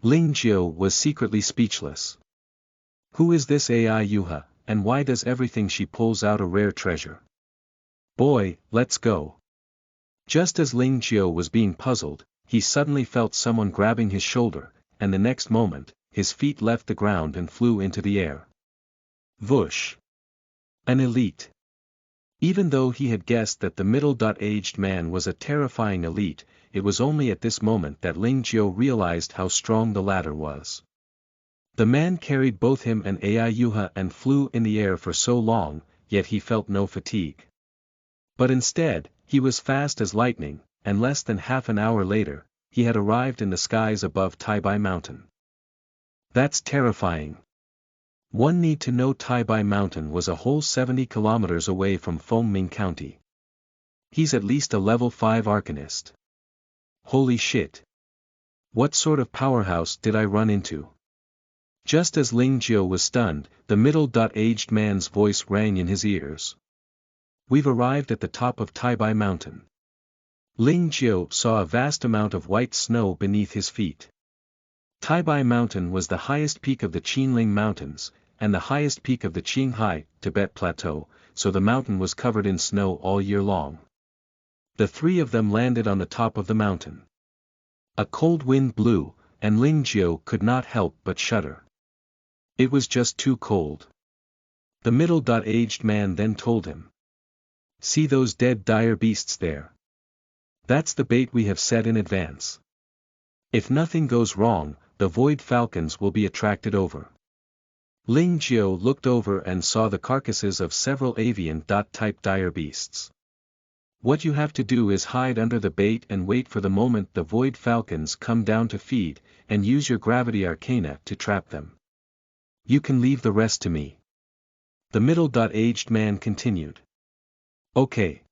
Ling Jiao was secretly speechless. Who is this AI Yuha, and why does everything she pulls out a rare treasure? Boy, let's go. Just as Ling Jiao was being puzzled, he suddenly felt someone grabbing his shoulder, and the next moment, his feet left the ground and flew into the air. Whoosh! An elite. Even though he had guessed that the middle-aged man was a terrifying elite, it was only at this moment that Ling Jiao realized how strong the latter was. The man carried both him and Ai Yuha and flew in the air for so long, yet he felt no fatigue. But instead, he was fast as lightning, and less than half an hour later, he had arrived in the skies above Taibai Mountain. That's terrifying. One need to know Taibai Mountain was a whole 70 kilometers away from Fengming County. He's at least a level 5 arcanist. Holy shit. What sort of powerhouse did I run into? Just as Ling Jiao was stunned, the middle-aged man's voice rang in his ears. We've arrived at the top of Taibai Mountain. Ling Jiao saw a vast amount of white snow beneath his feet. Taibai Mountain was the highest peak of the Qinling Mountains, and the highest peak of the Qinghai, Tibet Plateau, so the mountain was covered in snow all year long. The three of them landed on the top of the mountain. A cold wind blew, and Ling Jiao could not help but shudder. It was just too cold. The middle-aged man then told him. See those dead dire beasts there? That's the bait we have set in advance. If nothing goes wrong, the void falcons will be attracted over. Ling Jiao looked over and saw the carcasses of several avian-type dire beasts. What you have to do is hide under the bait and wait for the moment the void falcons come down to feed, and use your gravity arcana to trap them. You can leave the rest to me. The middle-aged man continued. Okay.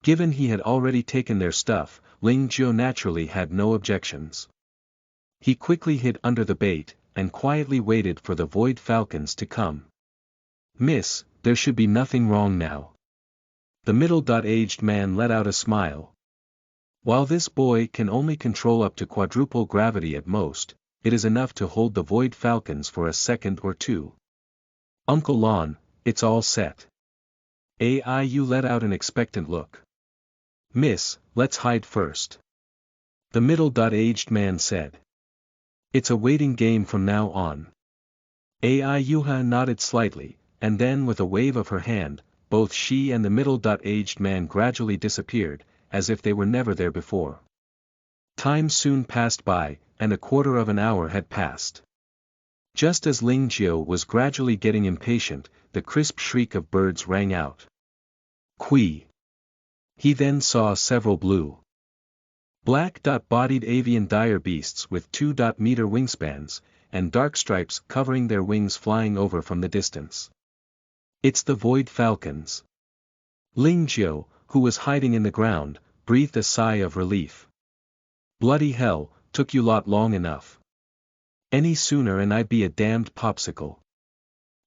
Given he had already taken their stuff, Ling Jiao naturally had no objections. He quickly hid under the bait, and quietly waited for the void falcons to come. Miss, there should be nothing wrong now. The middle-aged man let out a smile. While this boy can only control up to quadruple gravity at most, it is enough to hold the void falcons for a second or two. Uncle Lon, it's all set. You let out an expectant look. Miss, let's hide first. The middle-aged man said. It's a waiting game from now on. Yuha nodded slightly, and then with a wave of her hand, both she and the middle-aged man gradually disappeared, as if they were never there before. Time soon passed by, and a quarter of an hour had passed. Just as Ling Jiao was gradually getting impatient, the crisp shriek of birds rang out. Qui. He then saw several blue, black-bodied avian dire beasts with 2-meter wingspans, and dark stripes covering their wings flying over from the distance. It's the void falcons. Ling Jiao, who was hiding in the ground, breathed a sigh of relief. Bloody hell, took you lot long enough. Any sooner and I'd be a damned popsicle.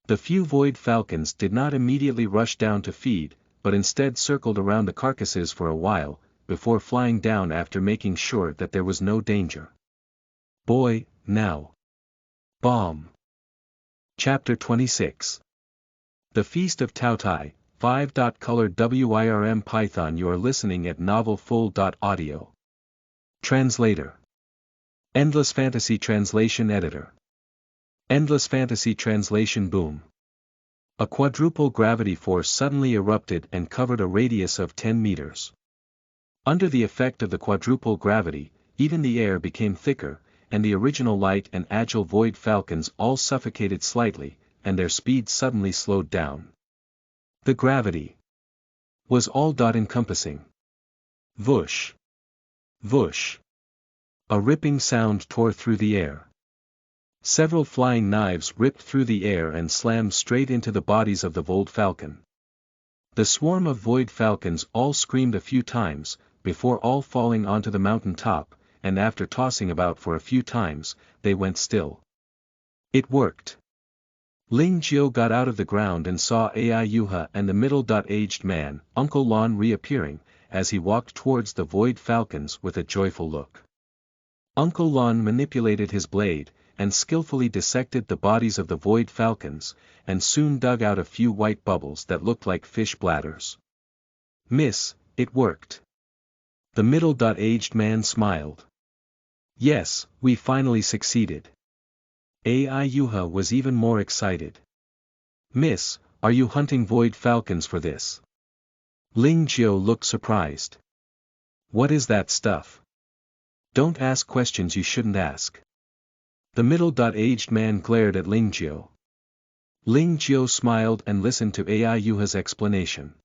The few void falcons did not immediately rush down to feed, but instead circled around the carcasses for a while, before flying down after making sure that there was no danger. Boy, now. Bomb. Chapter 26. The Feast of Taotai, 5. Colored WIRM Python. You are listening at novelfull.audio. Translator. Endless Fantasy Translation Editor. Endless Fantasy Translation Boom. A quadruple gravity force suddenly erupted and covered a radius of 10 meters. Under the effect of the quadruple gravity, even the air became thicker, and the original light and agile void falcons all suffocated slightly, and their speed suddenly slowed down. The gravity was all-encompassing. Whoosh! Whoosh! A ripping sound tore through the air. Several flying knives ripped through the air and slammed straight into the bodies of the void falcon. The swarm of void falcons all screamed a few times, before all falling onto the mountain top, and after tossing about for a few times, they went still. It worked. Ling Jiao got out of the ground and saw Ai Yuha and the middle-aged man, Uncle Lon, reappearing, as he walked towards the void falcons with a joyful look. Uncle Lon manipulated his blade, and skillfully dissected the bodies of the void falcons, and soon dug out a few white bubbles that looked like fish bladders. "Miss, it worked." The middle-aged man smiled. "Yes, we finally succeeded." AI Yuha was even more excited. "Miss, are you hunting void falcons for this?" Ling Jiao looked surprised. "What is that stuff? Don't ask questions you shouldn't ask." The middle-aged man glared at Ling Jiao. Ling Jiao smiled and listened to AI Yuha's explanation.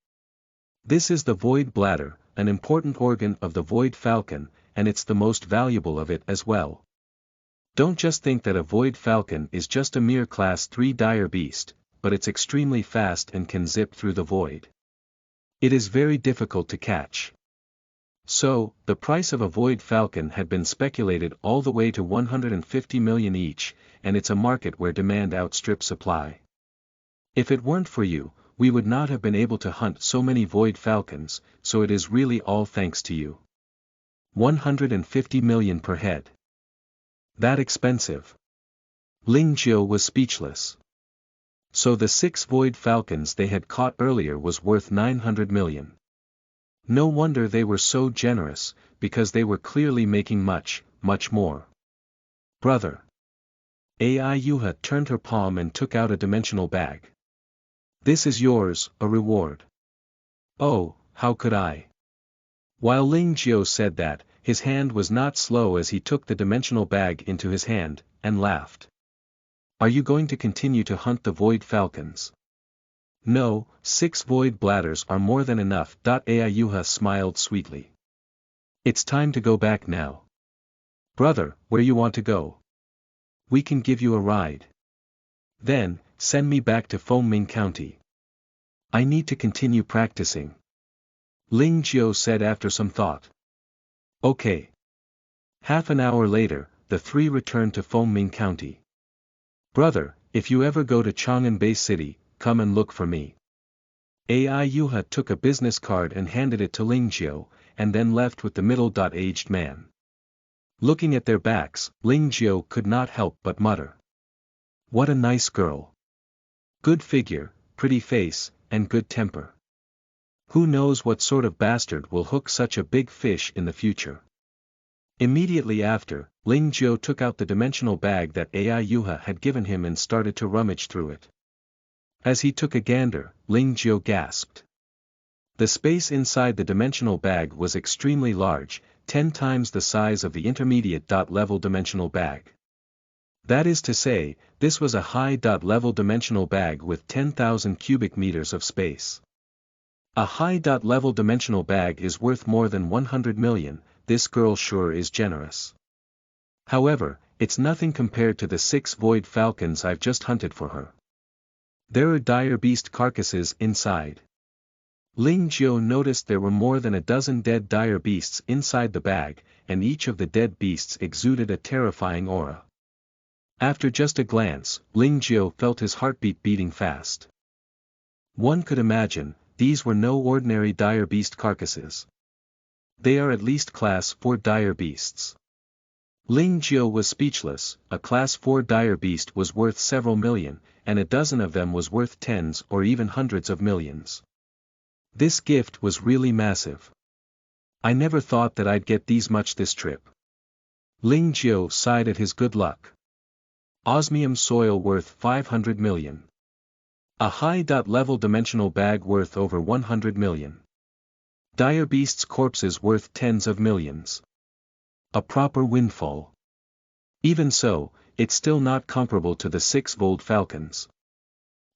"This is the void bladder, an important organ of the void falcon, and it's the most valuable of it as well. Don't just think that a void falcon is just a mere class 3 dire beast, but it's extremely fast and can zip through the void. It is very difficult to catch." So, the price of a void falcon had been speculated all the way to 150 million each, and it's a market where demand outstrips supply. If it weren't for you, we would not have been able to hunt so many void falcons, so it is really all thanks to you. 150 million per head. That expensive? Ling Jiao was speechless. So the 6 void falcons they had caught earlier was worth 900 million. No wonder they were so generous, because they were clearly making much, much more. "Brother." AI Yuha turned her palm and took out a dimensional bag. "This is yours, a reward." "Oh, how could I?" While Ling Jiao said that, his hand was not slow as he took the dimensional bag into his hand, and laughed. "Are you going to continue to hunt the void falcons?" "No, 6 void bladders are more than enough." AI Yuha smiled sweetly. "It's time to go back now." "Brother, where you want to go?" "We can give you a ride." "Then, send me back to Fengming County. I need to continue practicing." Ling Jiao said after some thought. "Okay." Half an hour later, the 3 returned to Fengming County. "Brother, if you ever go to Chang'an Bay City, come and look for me." AI Yuha took a business card and handed it to Ling Jiao, and then left with the middle-aged man. Looking at their backs, Ling Jiao could not help but mutter. "What a nice girl. Good figure, pretty face, and good temper. Who knows what sort of bastard will hook such a big fish in the future." Immediately after, Ling Jiao took out the dimensional bag that AI Yuha had given him and started to rummage through it. As he took a gander, Ling Jiao gasped. The space inside the dimensional bag was extremely large, 10 times the size of the intermediate-level dimensional bag. That is to say, this was a high-level dimensional bag with 10,000 cubic meters of space. A high-level dimensional bag is worth more than 100 million, this girl sure is generous. However, it's nothing compared to the 6 void falcons I've just hunted for her. There are dire beast carcasses inside. Ling Jiao noticed there were more than a dozen dead dire beasts inside the bag, and each of the dead beasts exuded a terrifying aura. After just a glance, Ling Jiao felt his heartbeat beating fast. One could imagine, these were no ordinary dire beast carcasses. They are at least class 4 dire beasts. Ling Jiao was speechless. A class 4 dire beast was worth several million, and a dozen of them was worth tens or even hundreds of millions. This gift was really massive. I never thought that I'd get these much this trip. Ling Jiao sighed at his good luck. Osmium soil worth 500 million. A high-level dimensional bag worth over 100 million. Dire beasts' corpses worth tens of millions. A proper windfall. Even so, it's still not comparable to the 6 void falcons.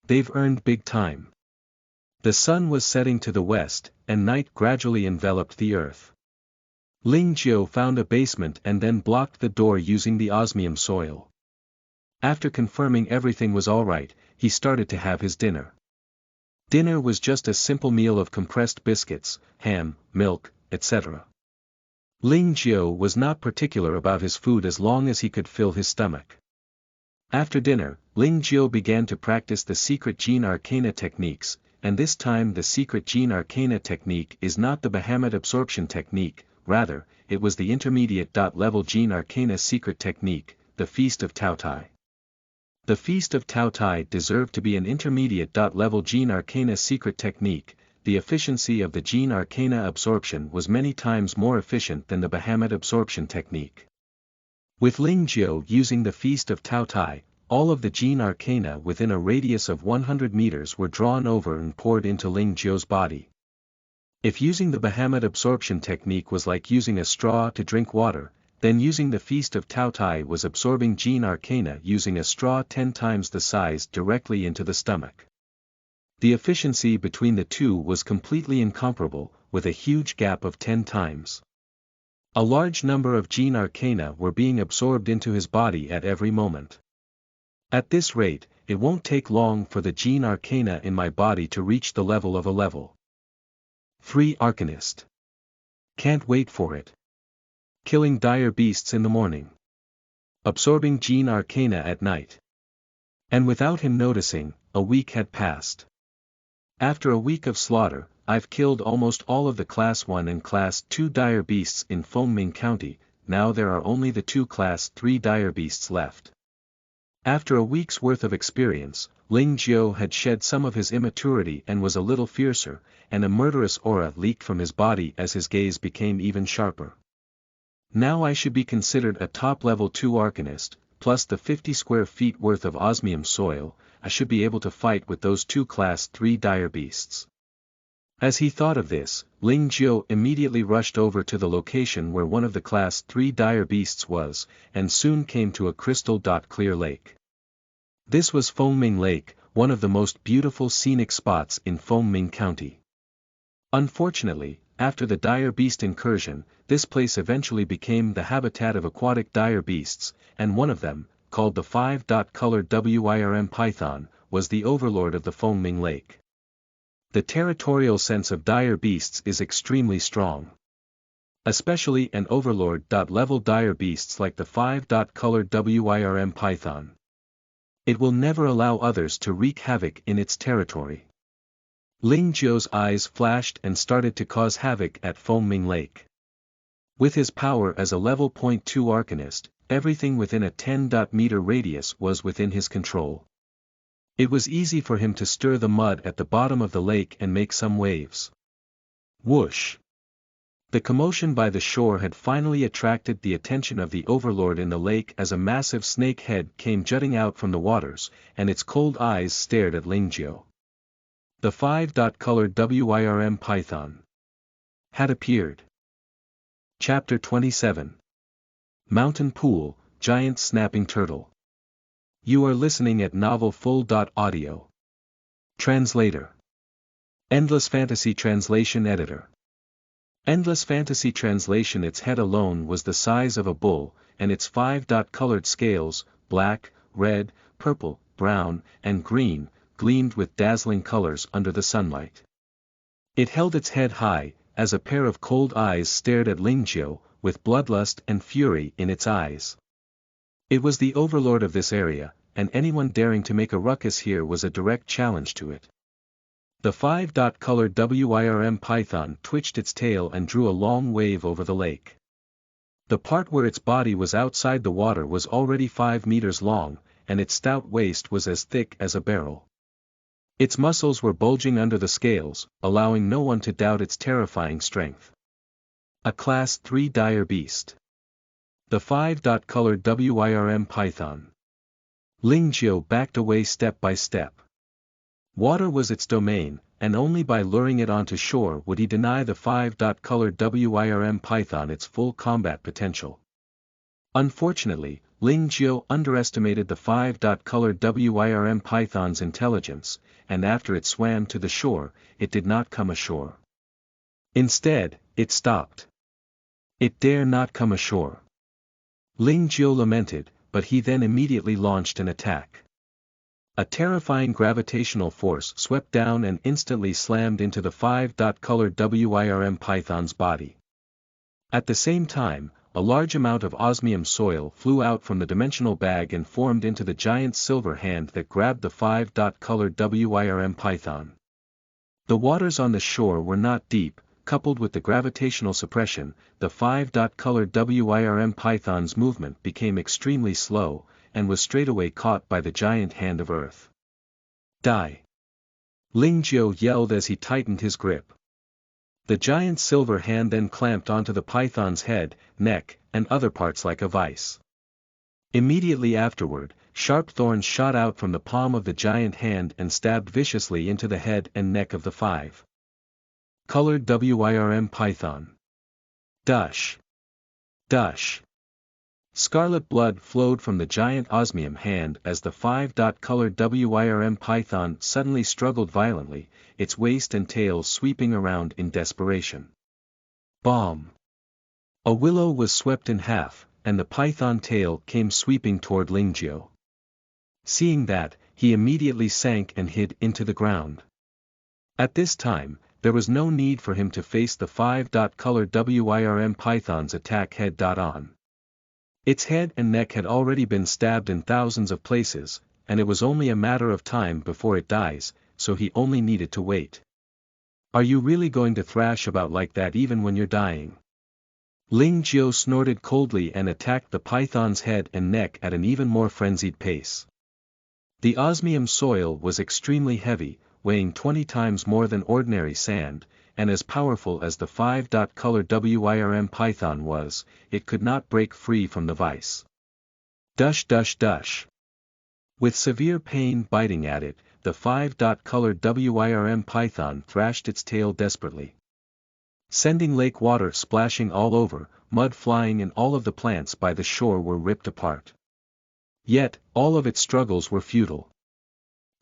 They've earned big time. The sun was setting to the west, and night gradually enveloped the earth. Ling Jiao found a basement and then blocked the door using the osmium soil. After confirming everything was alright, he started to have his dinner. Dinner was just a simple meal of compressed biscuits, ham, milk, etc. Ling Jiao was not particular about his food as long as he could fill his stomach. After dinner, Ling Jiao began to practice the secret gene arcana techniques, and this time the secret gene arcana technique is not the Bahamut absorption technique, rather, it was the intermediate-level gene arcana secret technique, the Feast of Tautai. The Feast of Tautai deserved to be an intermediate-level gene arcana secret technique. The efficiency of the gene arcana absorption was many times more efficient than the Bahamut absorption technique. With Ling Jiu using the Feast of Tautai, all of the gene arcana within a radius of 100 meters were drawn over and poured into Ling Jiu's body. If using the Bahamut absorption technique was like using a straw to drink water, then using the Feast of Tautai was absorbing gene arcana using a straw 10 times the size directly into the stomach. The efficiency between the two was completely incomparable, with a huge gap of 10 times. A large number of gene arcana were being absorbed into his body at every moment. At this rate, it won't take long for the gene arcana in my body to reach the level of a level 3 Arcanist. Can't wait for it. Killing dire beasts in the morning. Absorbing gene arcana at night. And without him noticing, a week had passed. After a week of slaughter, I've killed almost all of the Class 1 and Class 2 dire beasts in Fengming County. Now there are only the 2 Class 3 dire beasts left. After a week's worth of experience, Ling Jiu had shed some of his immaturity and was a little fiercer, and a murderous aura leaked from his body as his gaze became even sharper. Now I should be considered a top-level 2 Arcanist, plus the 50 square feet worth of osmium soil. I should be able to fight with those 2 Class 3 dire beasts. As he thought of this, Ling Jiu immediately rushed over to the location where one of the Class 3 dire beasts was, and soon came to a crystal-clear lake. This was Fengming Lake, one of the most beautiful scenic spots in Fengming County. Unfortunately, after the dire beast incursion, this place eventually became the habitat of aquatic dire beasts, and one of them, called the 5-colored Wirm python, was the overlord of the Fengming Lake. The territorial sense of dire beasts is extremely strong. Especially an overlord-level dire beasts like the 5-colored Wirm python. It will never allow others to wreak havoc in its territory. Ling Jiu's eyes flashed and started to cause havoc at Fengming Lake. With his power as a level .2 Arcanist, everything within a 10-meter radius was within his control. It was easy for him to stir the mud at the bottom of the lake and make some waves. Whoosh! The commotion by the shore had finally attracted the attention of the overlord in the lake as a massive snake head came jutting out from the waters, and its cold eyes stared at Ling Jiu. The 5-colored Wirm python had appeared. Chapter 27. Mountain Pool, Giant Snapping Turtle. You are listening at novelfull.audio. Translator. Endless Fantasy Translation Editor. Endless Fantasy Translation. Its head alone was the size of a bull, and its 5-colored scales, black, red, purple, brown, and green, gleamed with dazzling colors under the sunlight. It held its head high, as a pair of cold eyes stared at Ling Jiu, with bloodlust and fury in its eyes. It was the overlord of this area, and anyone daring to make a ruckus here was a direct challenge to it. The 5-colored Wirm python twitched its tail and drew a long wave over the lake. The part where its body was outside the water was already 5 meters long, and its stout waist was as thick as a barrel. Its muscles were bulging under the scales, allowing no one to doubt its terrifying strength. A Class 3 dire beast. The 5-colored Wirm python. Ling Jiu backed away step by step. Water was its domain, and only by luring it onto shore would he deny the 5-colored Wirm python its full combat potential. Unfortunately, Ling Jiu underestimated the 5-colored Wirm python's intelligence, and after it swam to the shore, it did not come ashore. Instead, it stopped. It dare not come ashore. Ling Jiu lamented, but he then immediately launched an attack. A terrifying gravitational force swept down and instantly slammed into the 5-colored Wirm python's body. At the same time, a large amount of osmium soil flew out from the dimensional bag and formed into the giant silver hand that grabbed the 5-colored Wirm python. The waters on the shore were not deep, coupled with the gravitational suppression, the 5-colored WIRM python's movement became extremely slow, and was straightaway caught by the giant hand of Earth. Die! Ling Jiu yelled as he tightened his grip. The giant silver hand then clamped onto the python's head, neck, and other parts like a vice. Immediately afterward, sharp thorns shot out from the palm of the giant hand and stabbed viciously into the head and neck of the 5-colored WIRM python. Dush! Dush! Scarlet blood flowed from the giant osmium hand as the 5-colored WIRM python suddenly struggled violently, its waist and tail sweeping around in desperation. Bomb! A willow was swept in half, and the python tail came sweeping toward Ling Jiu. Seeing that, he immediately sank and hid into the ground. At this time, there was no need for him to face the 5-colored WIRM python's attack head-on. Its head and neck had already been stabbed in thousands of places, and it was only a matter of time before it dies, so he only needed to wait. Are you really going to thrash about like that even when you're dying? Ling Jiu snorted coldly and attacked the python's head and neck at an even more frenzied pace. The osmium soil was extremely heavy, weighing 20 times more than ordinary sand, and as powerful as the 5-colored WIRM python was, it could not break free from the vice. Dush dush dush. With severe pain biting at it, the 5-colored WIRM python thrashed its tail desperately, sending lake water splashing all over, mud flying, and all of the plants by the shore were ripped apart. Yet, all of its struggles were futile.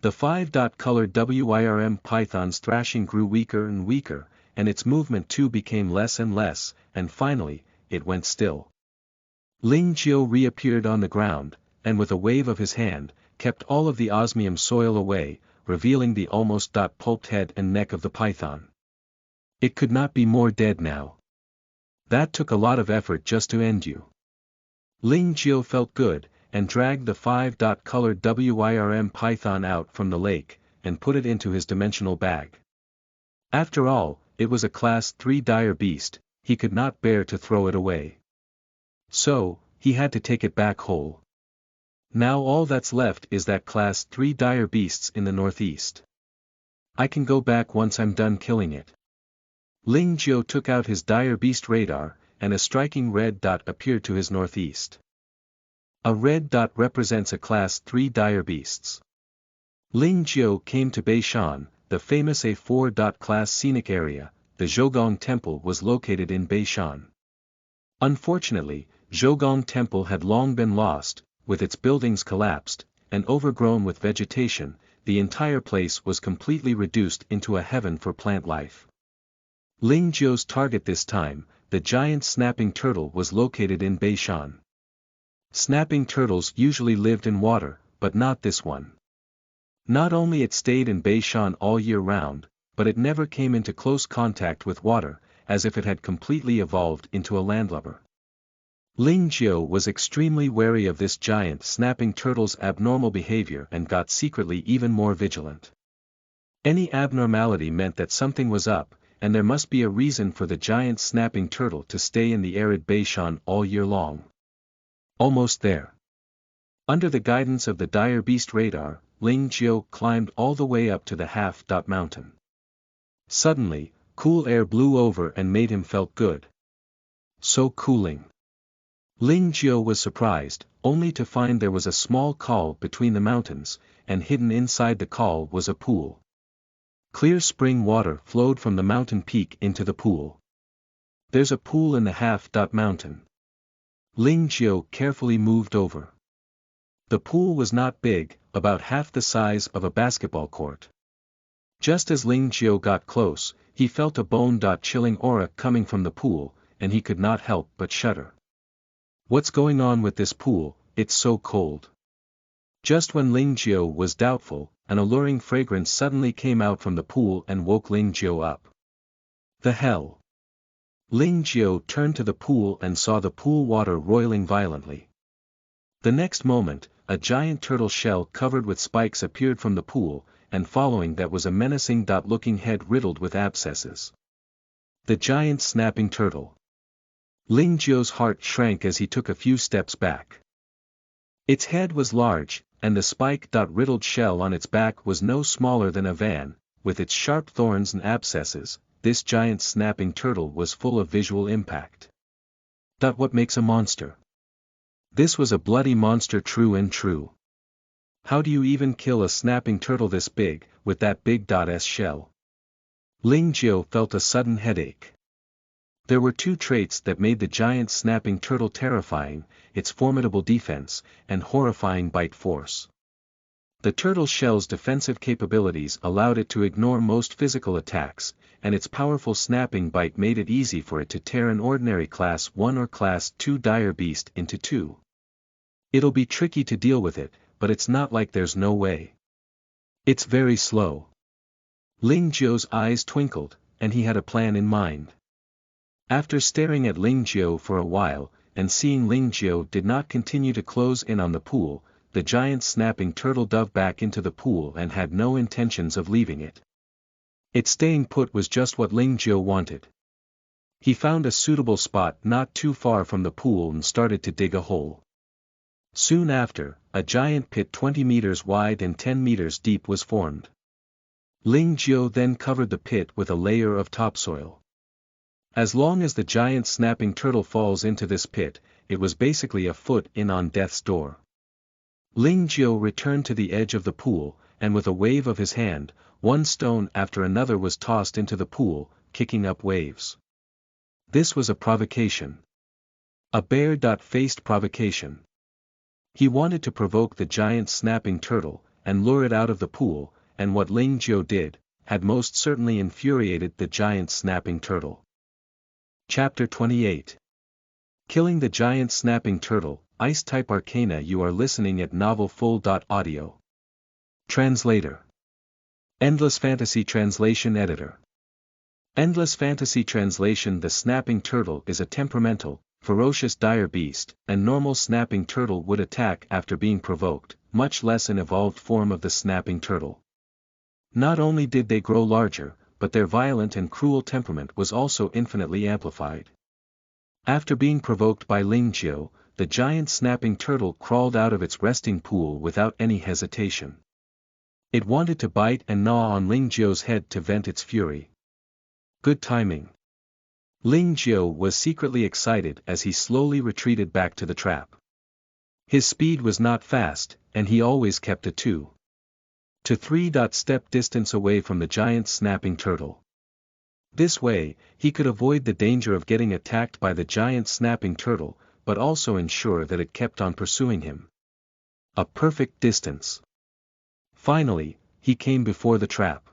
The 5-colored WIRM python's thrashing grew weaker and weaker, and its movement too became less and less, and finally, it went still. Ling Jiu reappeared on the ground, and with a wave of his hand, kept all of the osmium soil away, revealing the almost pulped head and neck of the python. It could not be more dead now. That took a lot of effort just to end you. Ling Jiu felt good, and dragged the 5-colored WIRM python out from the lake, and put it into his dimensional bag. After all, it was a Class 3 dire beast, he could not bear to throw it away. So, he had to take it back whole. Now all that's left is that Class 3 dire beasts in the northeast. I can go back once I'm done killing it. Ling Jiu took out his dire beast radar, and a striking red dot appeared to his northeast. A red dot represents a Class 3 dire beasts. Ling Jiu came to Beishan, the famous A4 class scenic area. The Zhougong Temple was located in Beishan. Unfortunately, Zhougong Temple had long been lost, with its buildings collapsed, and overgrown with vegetation. The entire place was completely reduced into a heaven for plant life. Ling Jiu's target this time, the giant snapping turtle, was located in Beishan. Snapping turtles usually lived in water, but not this one. Not only it stayed in Beishan all year round, but it never came into close contact with water, as if it had completely evolved into a landlubber. Ling Jiu was extremely wary of this giant snapping turtle's abnormal behavior and got secretly even more vigilant. Any abnormality meant that something was up, and there must be a reason for the giant snapping turtle to stay in the arid Beishan all year long. Almost there. Under the guidance of the dire beast radar, Ling Jiu climbed all the way up to the half-dot mountain. Suddenly, cool air blew over and made him felt good. So cooling. Ling Jiu was surprised, only to find there was a small col between the mountains, and hidden inside the col was a pool. Clear spring water flowed from the mountain peak into the pool. There's a pool in the half-dot mountain. Ling Jiu carefully moved over. The pool was not big, about half the size of a basketball court. Just as Ling Jiu got close, he felt a bone-chilling aura coming from the pool, and he could not help but shudder. What's going on with this pool? It's so cold. Just when Ling Jiu was doubtful, an alluring fragrance suddenly came out from the pool and woke Ling Jiu up. The hell? Ling Jiu turned to the pool and saw the pool water roiling violently. The next moment, a giant turtle shell covered with spikes appeared from the pool, and following that was a menacing looking head riddled with abscesses. The giant snapping turtle. Ling Jiu's heart shrank as he took a few steps back. Its head was large, and the spike-riddled shell on its back was no smaller than a van. With its sharp thorns and abscesses, this giant snapping turtle was full of visual impact. What makes a monster? This was a bloody monster, true and true. How do you even kill a snapping turtle this big, with that big-ass shell? Ling Jiu felt a sudden headache. There were two traits that made the giant snapping turtle terrifying: its formidable defense, and horrifying bite force. The turtle shell's defensive capabilities allowed it to ignore most physical attacks, and its powerful snapping bite made it easy for it to tear an ordinary Class 1 or Class 2 dire beast into two. It'll be tricky to deal with it, but it's not like there's no way. It's very slow. Ling Jiu's eyes twinkled, and he had a plan in mind. After staring at Ling Jiu for a while, and seeing Ling Jiu did not continue to close in on the pool, the giant snapping turtle dove back into the pool and had no intentions of leaving it. Its staying put was just what Ling Jiu wanted. He found a suitable spot not too far from the pool and started to dig a hole. Soon after, a giant pit 20 meters wide and 10 meters deep was formed. Ling Jiu then covered the pit with a layer of topsoil. As long as the giant snapping turtle falls into this pit, it was basically a foot in on death's door. Ling Jiu returned to the edge of the pool, and with a wave of his hand, one stone after another was tossed into the pool, kicking up waves. This was a provocation. A bare-faced provocation. He wanted to provoke the giant snapping turtle, and lure it out of the pool, and what Ling Jiu did, had most certainly infuriated the giant snapping turtle. Chapter 28. Killing the Giant Snapping Turtle, Ice-Type Arcana. You are listening at novelfull.audio. Translator. Endless Fantasy Translation Editor. Endless Fantasy Translation. The snapping turtle is a temperamental, ferocious dire beast. A normal snapping turtle would attack after being provoked, much less an evolved form of the snapping turtle. Not only did they grow larger, but their violent and cruel temperament was also infinitely amplified. After being provoked by Ling Jiu, the giant snapping turtle crawled out of its resting pool without any hesitation. It wanted to bite and gnaw on Ling Jiu's head to vent its fury. Good timing. Ling Jiu was secretly excited as he slowly retreated back to the trap. His speed was not fast, and he always kept a 2 to 3 step distance away from the giant snapping turtle. This way, he could avoid the danger of getting attacked by the giant snapping turtle, but also ensure that it kept on pursuing him. A perfect distance. Finally, he came before the trap.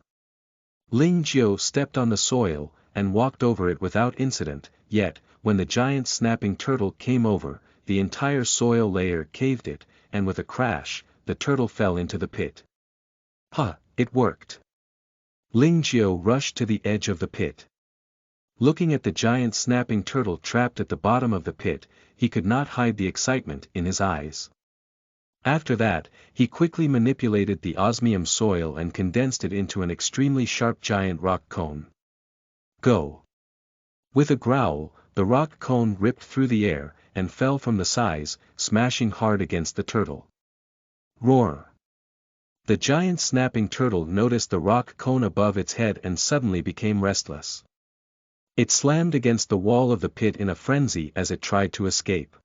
Ling Jiu stepped on the soil, and walked over it without incident, yet, when the giant snapping turtle came over, the entire soil layer caved it, and with a crash, the turtle fell into the pit. It worked. Ling Jiu rushed to the edge of the pit. Looking at the giant snapping turtle trapped at the bottom of the pit, he could not hide the excitement in his eyes. After that, he quickly manipulated the osmium soil and condensed it into an extremely sharp giant rock cone. Go! With a growl, the rock cone ripped through the air, and fell from the sides, smashing hard against the turtle. Roar! The giant snapping turtle noticed the rock cone above its head and suddenly became restless. It slammed against the wall of the pit in a frenzy as it tried to escape.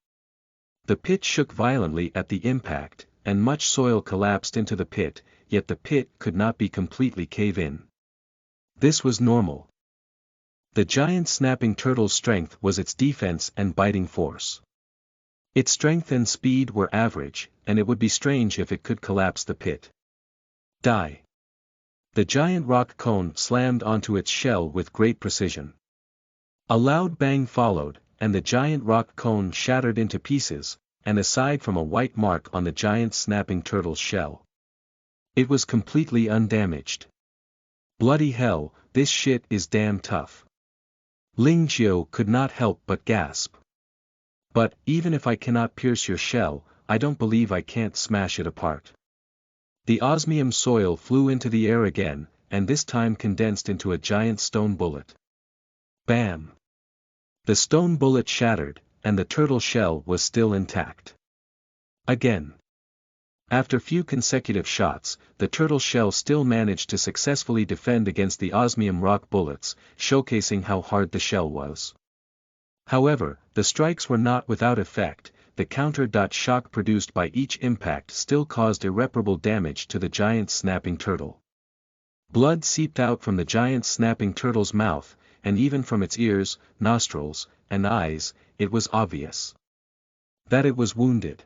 The pit shook violently at the impact, and much soil collapsed into the pit, yet the pit could not be completely cave in. This was normal. The giant snapping turtle's strength was its defense and biting force. Its strength and speed were average, and it would be strange if it could collapse the pit. Die. The giant rock cone slammed onto its shell with great precision. A loud bang followed, and the giant rock cone shattered into pieces, and aside from a white mark on the giant snapping turtle's shell, it was completely undamaged. Bloody hell, this shit is damn tough. Ling Jiu could not help but gasp. But, even if I cannot pierce your shell, I don't believe I can't smash it apart. The osmium soil flew into the air again, and this time condensed into a giant stone bullet. Bam! The stone bullet shattered, and the turtle shell was still intact. Again. After few consecutive shots, the turtle shell still managed to successfully defend against the osmium rock bullets, showcasing how hard the shell was. However, the strikes were not without effect. The counter-shock produced by each impact still caused irreparable damage to the giant snapping turtle. Blood seeped out from the giant snapping turtle's mouth, and even from its ears, nostrils, and eyes. It was obvious that it was wounded.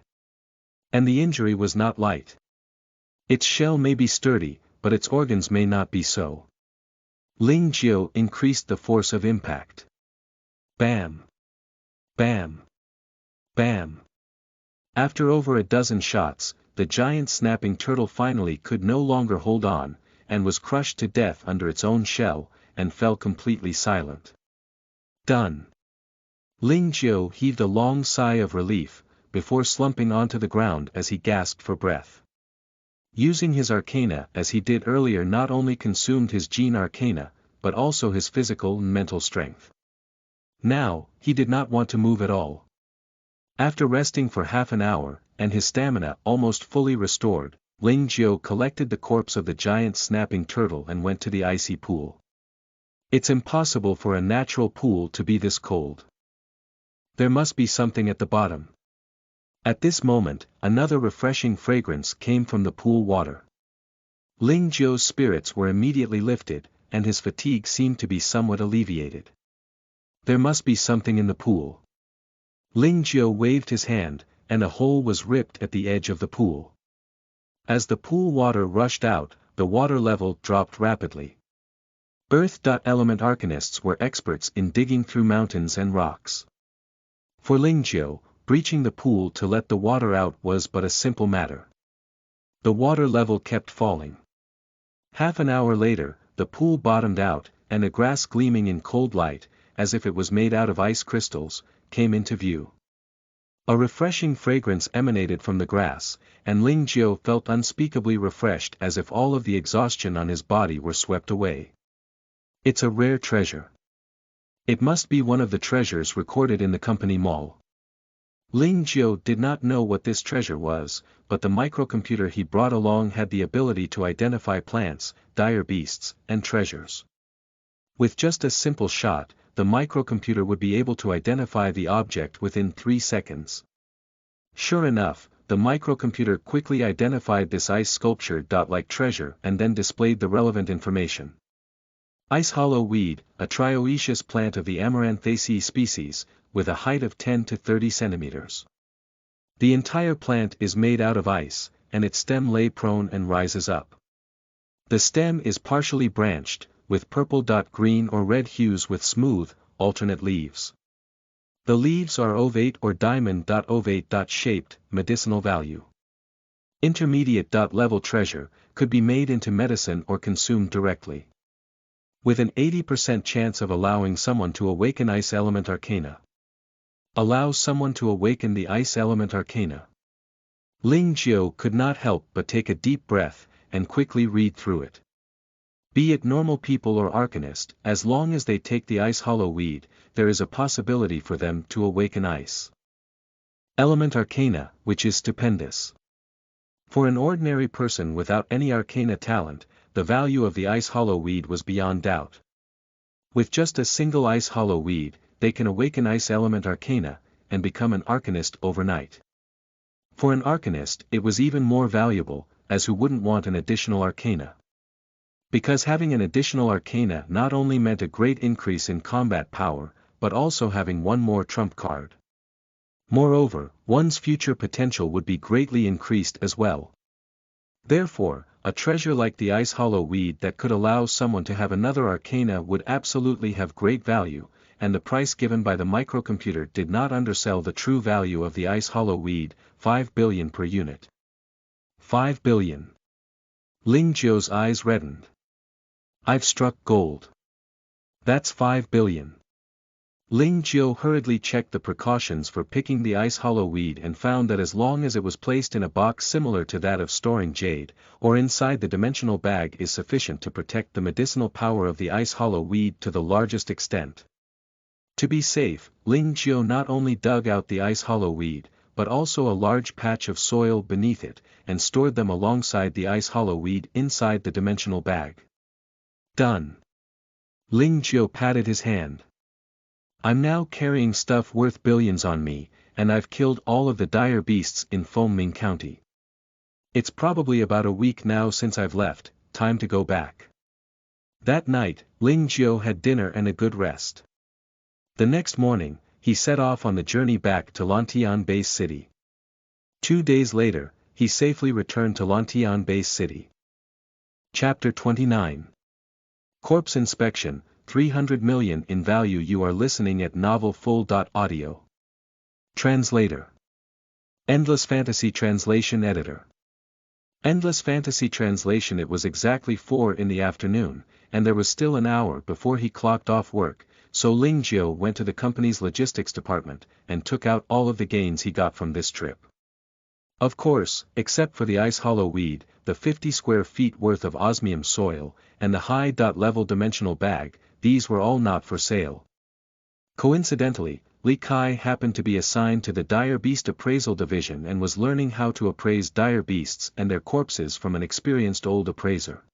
And the injury was not light. Its shell may be sturdy, but its organs may not be so. Ling Jiao increased the force of impact. Bam! Bam! Bam! After over a dozen shots, the giant snapping turtle finally could no longer hold on, and was crushed to death under its own shell, and fell completely silent. Done. Ling Jiao heaved a long sigh of relief, before slumping onto the ground as he gasped for breath. Using his arcana as he did earlier not only consumed his gene arcana, but also his physical and mental strength. Now, he did not want to move at all. After resting for half an hour, and his stamina almost fully restored, Ling Jiao collected the corpse of the giant snapping turtle and went to the icy pool. It's impossible for a natural pool to be this cold. There must be something at the bottom. At this moment, another refreshing fragrance came from the pool water. Ling Jiao's spirits were immediately lifted, and his fatigue seemed to be somewhat alleviated. There must be something in the pool. Ling Jiao waved his hand, and a hole was ripped at the edge of the pool. As the pool water rushed out, the water level dropped rapidly. Earth-element arcanists were experts in digging through mountains and rocks. For Ling Jiao, breaching the pool to let the water out was but a simple matter. The water level kept falling. Half an hour later, the pool bottomed out, and a grass gleaming in cold light, as if it was made out of ice crystals, came into view. A refreshing fragrance emanated from the grass, and Ling Jiao felt unspeakably refreshed as if all of the exhaustion on his body were swept away. It's a rare treasure. It must be one of the treasures recorded in the company mall. Ling Jiao did not know what this treasure was, but the microcomputer he brought along had the ability to identify plants, dire beasts, and treasures. With just a simple shot, the microcomputer would be able to identify the object within 3 seconds. Sure enough, the microcomputer quickly identified this ice sculpture-like treasure and then displayed the relevant information. Ice hollow weed, a trioecious plant of the Amaranthaceae species, with a height of 10 to 30 centimeters. The entire plant is made out of ice, and its stem lay prone and rises up. The stem is partially branched, with purple-green or red hues with smooth, alternate leaves. The leaves are ovate or diamond-ovate shaped, medicinal value. Intermediate level treasure, could be made into medicine or consumed directly. With an 80% chance of allowing someone to awaken ice element arcana. Allows someone to awaken the ice element arcana. Ling Jiao could not help but take a deep breath, and quickly read through it. Be it normal people or arcanist, as long as they take the ice hollow weed, there is a possibility for them to awaken ice element arcana, which is stupendous. For an ordinary person without any arcana talent, the value of the ice hollow weed was beyond doubt. With just a single ice hollow weed, they can awaken ice element arcana, and become an arcanist overnight. For an arcanist it was even more valuable, as who wouldn't want an additional arcana? Because having an additional arcana not only meant a great increase in combat power, but also having one more trump card. Moreover, one's future potential would be greatly increased as well. Therefore, a treasure like the ice hollow weed that could allow someone to have another arcana would absolutely have great value, and the price given by the microcomputer did not undersell the true value of the ice hollow weed, 5 billion per unit. 5 billion. Ling Jiao's eyes reddened. I've struck gold. That's 5 billion. Ling Jiao hurriedly checked the precautions for picking the ice hollow weed and found that as long as it was placed in a box similar to that of storing jade, or inside the dimensional bag is sufficient to protect the medicinal power of the ice hollow weed to the largest extent. To be safe, Ling Jiu not only dug out the ice hollow weed, but also a large patch of soil beneath it, and stored them alongside the ice hollow weed inside the dimensional bag. Done. Ling Jiu patted his hand. I'm now carrying stuff worth billions on me, and I've killed all of the dire beasts in Fengming County. It's probably about a week now since I've left, time to go back. That night, Ling Jiu had dinner and a good rest. The next morning, he set off on the journey back to Lantian Base City. 2 days later, he safely returned to Lantian Base City. Chapter 29. Corpse Inspection, 300 million in value. You are listening at novelfull.audio. Translator. Endless Fantasy Translation Editor. Endless Fantasy Translation. It was exactly 4 in the afternoon, and there was still an hour before he clocked off work, so Ling Jiu went to the company's logistics department, and took out all of the gains he got from this trip. Of course, except for the ice hollow weed, the 50 square feet worth of osmium soil, and the high-level dimensional bag, these were all not for sale. Coincidentally, Li Kai happened to be assigned to the Dire Beast Appraisal Division and was learning how to appraise dire beasts and their corpses from an experienced old appraiser.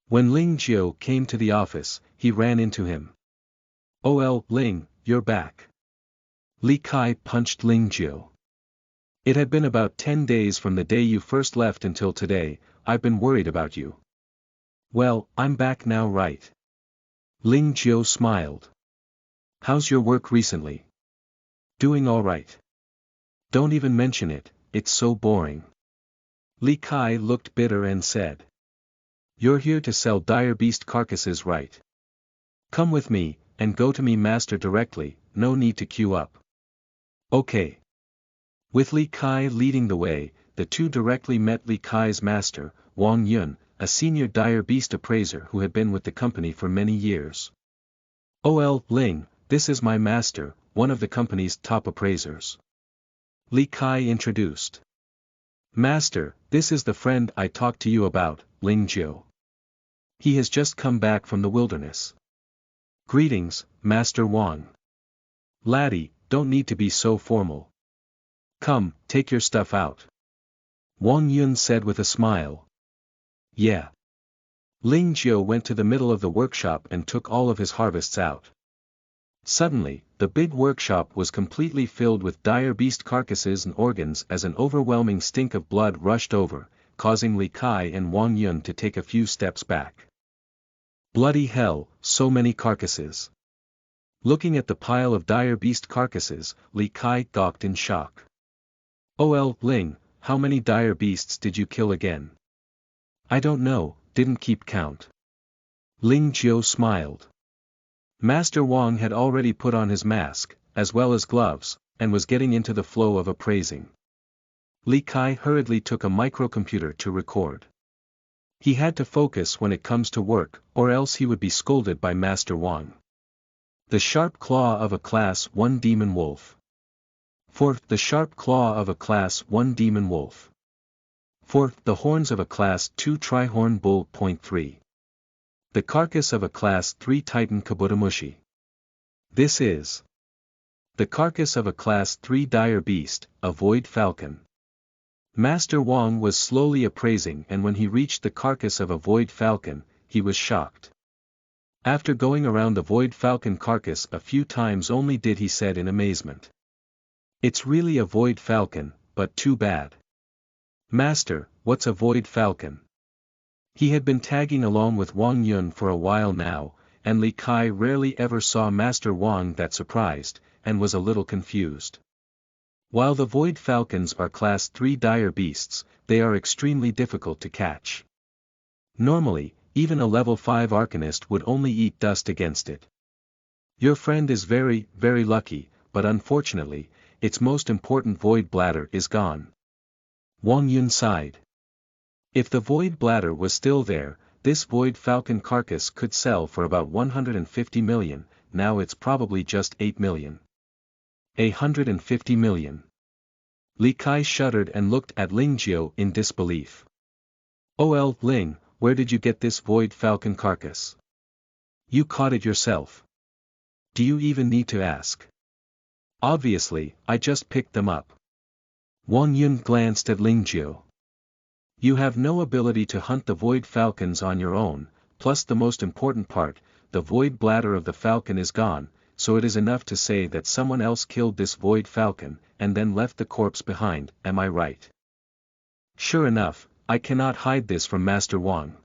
When Ling Jiu came to the office, he ran into him. "Oh, Ling, you're back." Li Kai punched Ling Jiu. "It had been about 10 days from the day you first left until today. I've been worried about you." "Well, I'm back now, right?" Ling Jiu smiled. "How's your work recently?" "Doing all right." "Don't even mention it, it's so boring." Li Kai looked bitter and said. "You're here to sell dire beast carcasses, right? Come with me, and go to me master directly, no need to queue up." "Okay." With Li Kai leading the way, the two directly met Li Kai's master, Wang Yun, a senior dire beast appraiser who had been with the company for many years. "Oh, Ling, this is my master, one of the company's top appraisers." Li Kai introduced. "Master, this is the friend I talked to you about, Ling Jiu. He has just come back from the wilderness." "Greetings, Master Wang." "Laddie, don't need to be so formal. Come, take your stuff out." Wang Yun said with a smile. "Yeah." Ling Jiu went to the middle of the workshop and took all of his harvests out. Suddenly, the big workshop was completely filled with dire beast carcasses and organs as an overwhelming stink of blood rushed over, causing Li Kai and Wang Yun to take a few steps back. Bloody hell, so many carcasses. Looking at the pile of dire beast carcasses, Li Kai gawked in shock. "Oh, Ling, how many dire beasts did you kill again?" "I don't know, didn't keep count." Ling Jiu smiled. Master Wang had already put on his mask, as well as gloves, and was getting into the flow of appraising. Li Kai hurriedly took a microcomputer to record. He had to focus when it comes to work, or else he would be scolded by Master Wang. The sharp claw of a Class 1 Demon Wolf. Fourth, the sharp claw of a Class 1 Demon Wolf. Fourth, the horns of a Class 2 Trihorn Bull. 3. The carcass of a Class 3 Titan Kabutomushi. This is the carcass of a Class 3 Dire Beast, a Void Falcon. Master Wang was slowly appraising, and when he reached the carcass of a Void Falcon, he was shocked. After going around the Void Falcon carcass a few times only did he said in amazement. "It's really a Void Falcon, but too bad." "Master, what's a Void Falcon?" He had been tagging along with Wang Yun for a while now, and Li Kai rarely ever saw Master Wang that surprised, and was a little confused. While the Void Falcons are Class 3 dire beasts, they are extremely difficult to catch. Normally, even a level 5 Arcanist would only eat dust against it. Your friend is very, very lucky, but unfortunately, its most important Void Bladder is gone. Wang Yun sighed. If the Void Bladder was still there, this Void Falcon carcass could sell for about 150 million, now it's probably just 8 million. 150 million. Li Kai shuddered and looked at Ling Jiu in disbelief. "Oh, Ling, where did you get this Void Falcon carcass? You caught it yourself. Do you even need to ask? Obviously, I just picked them up. Wang Yun glanced at Ling Jiu. You have no ability to hunt the void falcons on your own, plus the most important part, the void bladder of the falcon is gone, so it is enough to say that someone else killed this void falcon, and then left the corpse behind, am I right? Sure enough, I cannot hide this from Master Wang.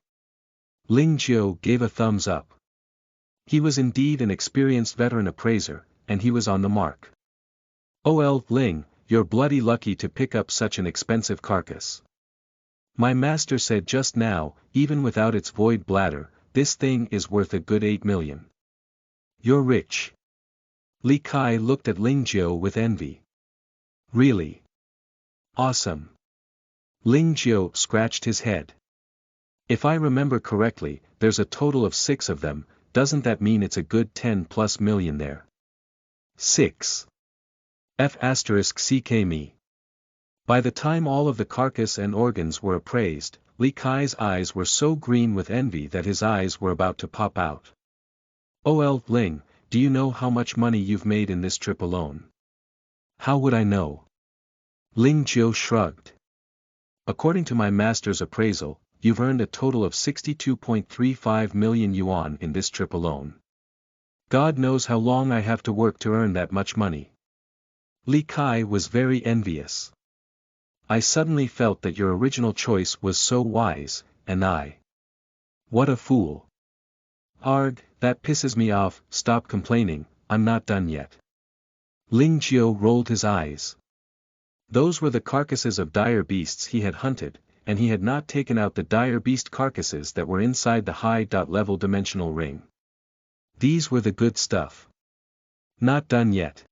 Ling Jiu gave a thumbs up. He was indeed an experienced veteran appraiser, and he was on the mark. Oh Ling, you're bloody lucky to pick up such an expensive carcass. My master said just now, even without its void bladder, this thing is worth a good 8 million. You're rich. Li Kai looked at Ling Jiu with envy. Really? Awesome. Ling Jiu scratched his head. If I remember correctly, there's a total of 6 of them, doesn't that mean it's a good 10+ million there? 6. F*ck me. By the time all of the carcass and organs were appraised, Li Kai's eyes were so green with envy that his eyes were about to pop out. Oh Ling, do you know how much money you've made in this trip alone? How would I know? Ling Jiu shrugged. According to my master's appraisal, you've earned a total of 62.35 million yuan in this trip alone. God knows how long I have to work to earn that much money. Li Kai was very envious. I suddenly felt that your original choice was so wise, and I. What a fool. Arg, that pisses me off, stop complaining, I'm not done yet. Ling Jiu rolled his eyes. Those were the carcasses of dire beasts he had hunted, and he had not taken out the dire beast carcasses that were inside the high-level dimensional ring. These were the good stuff. Not done yet.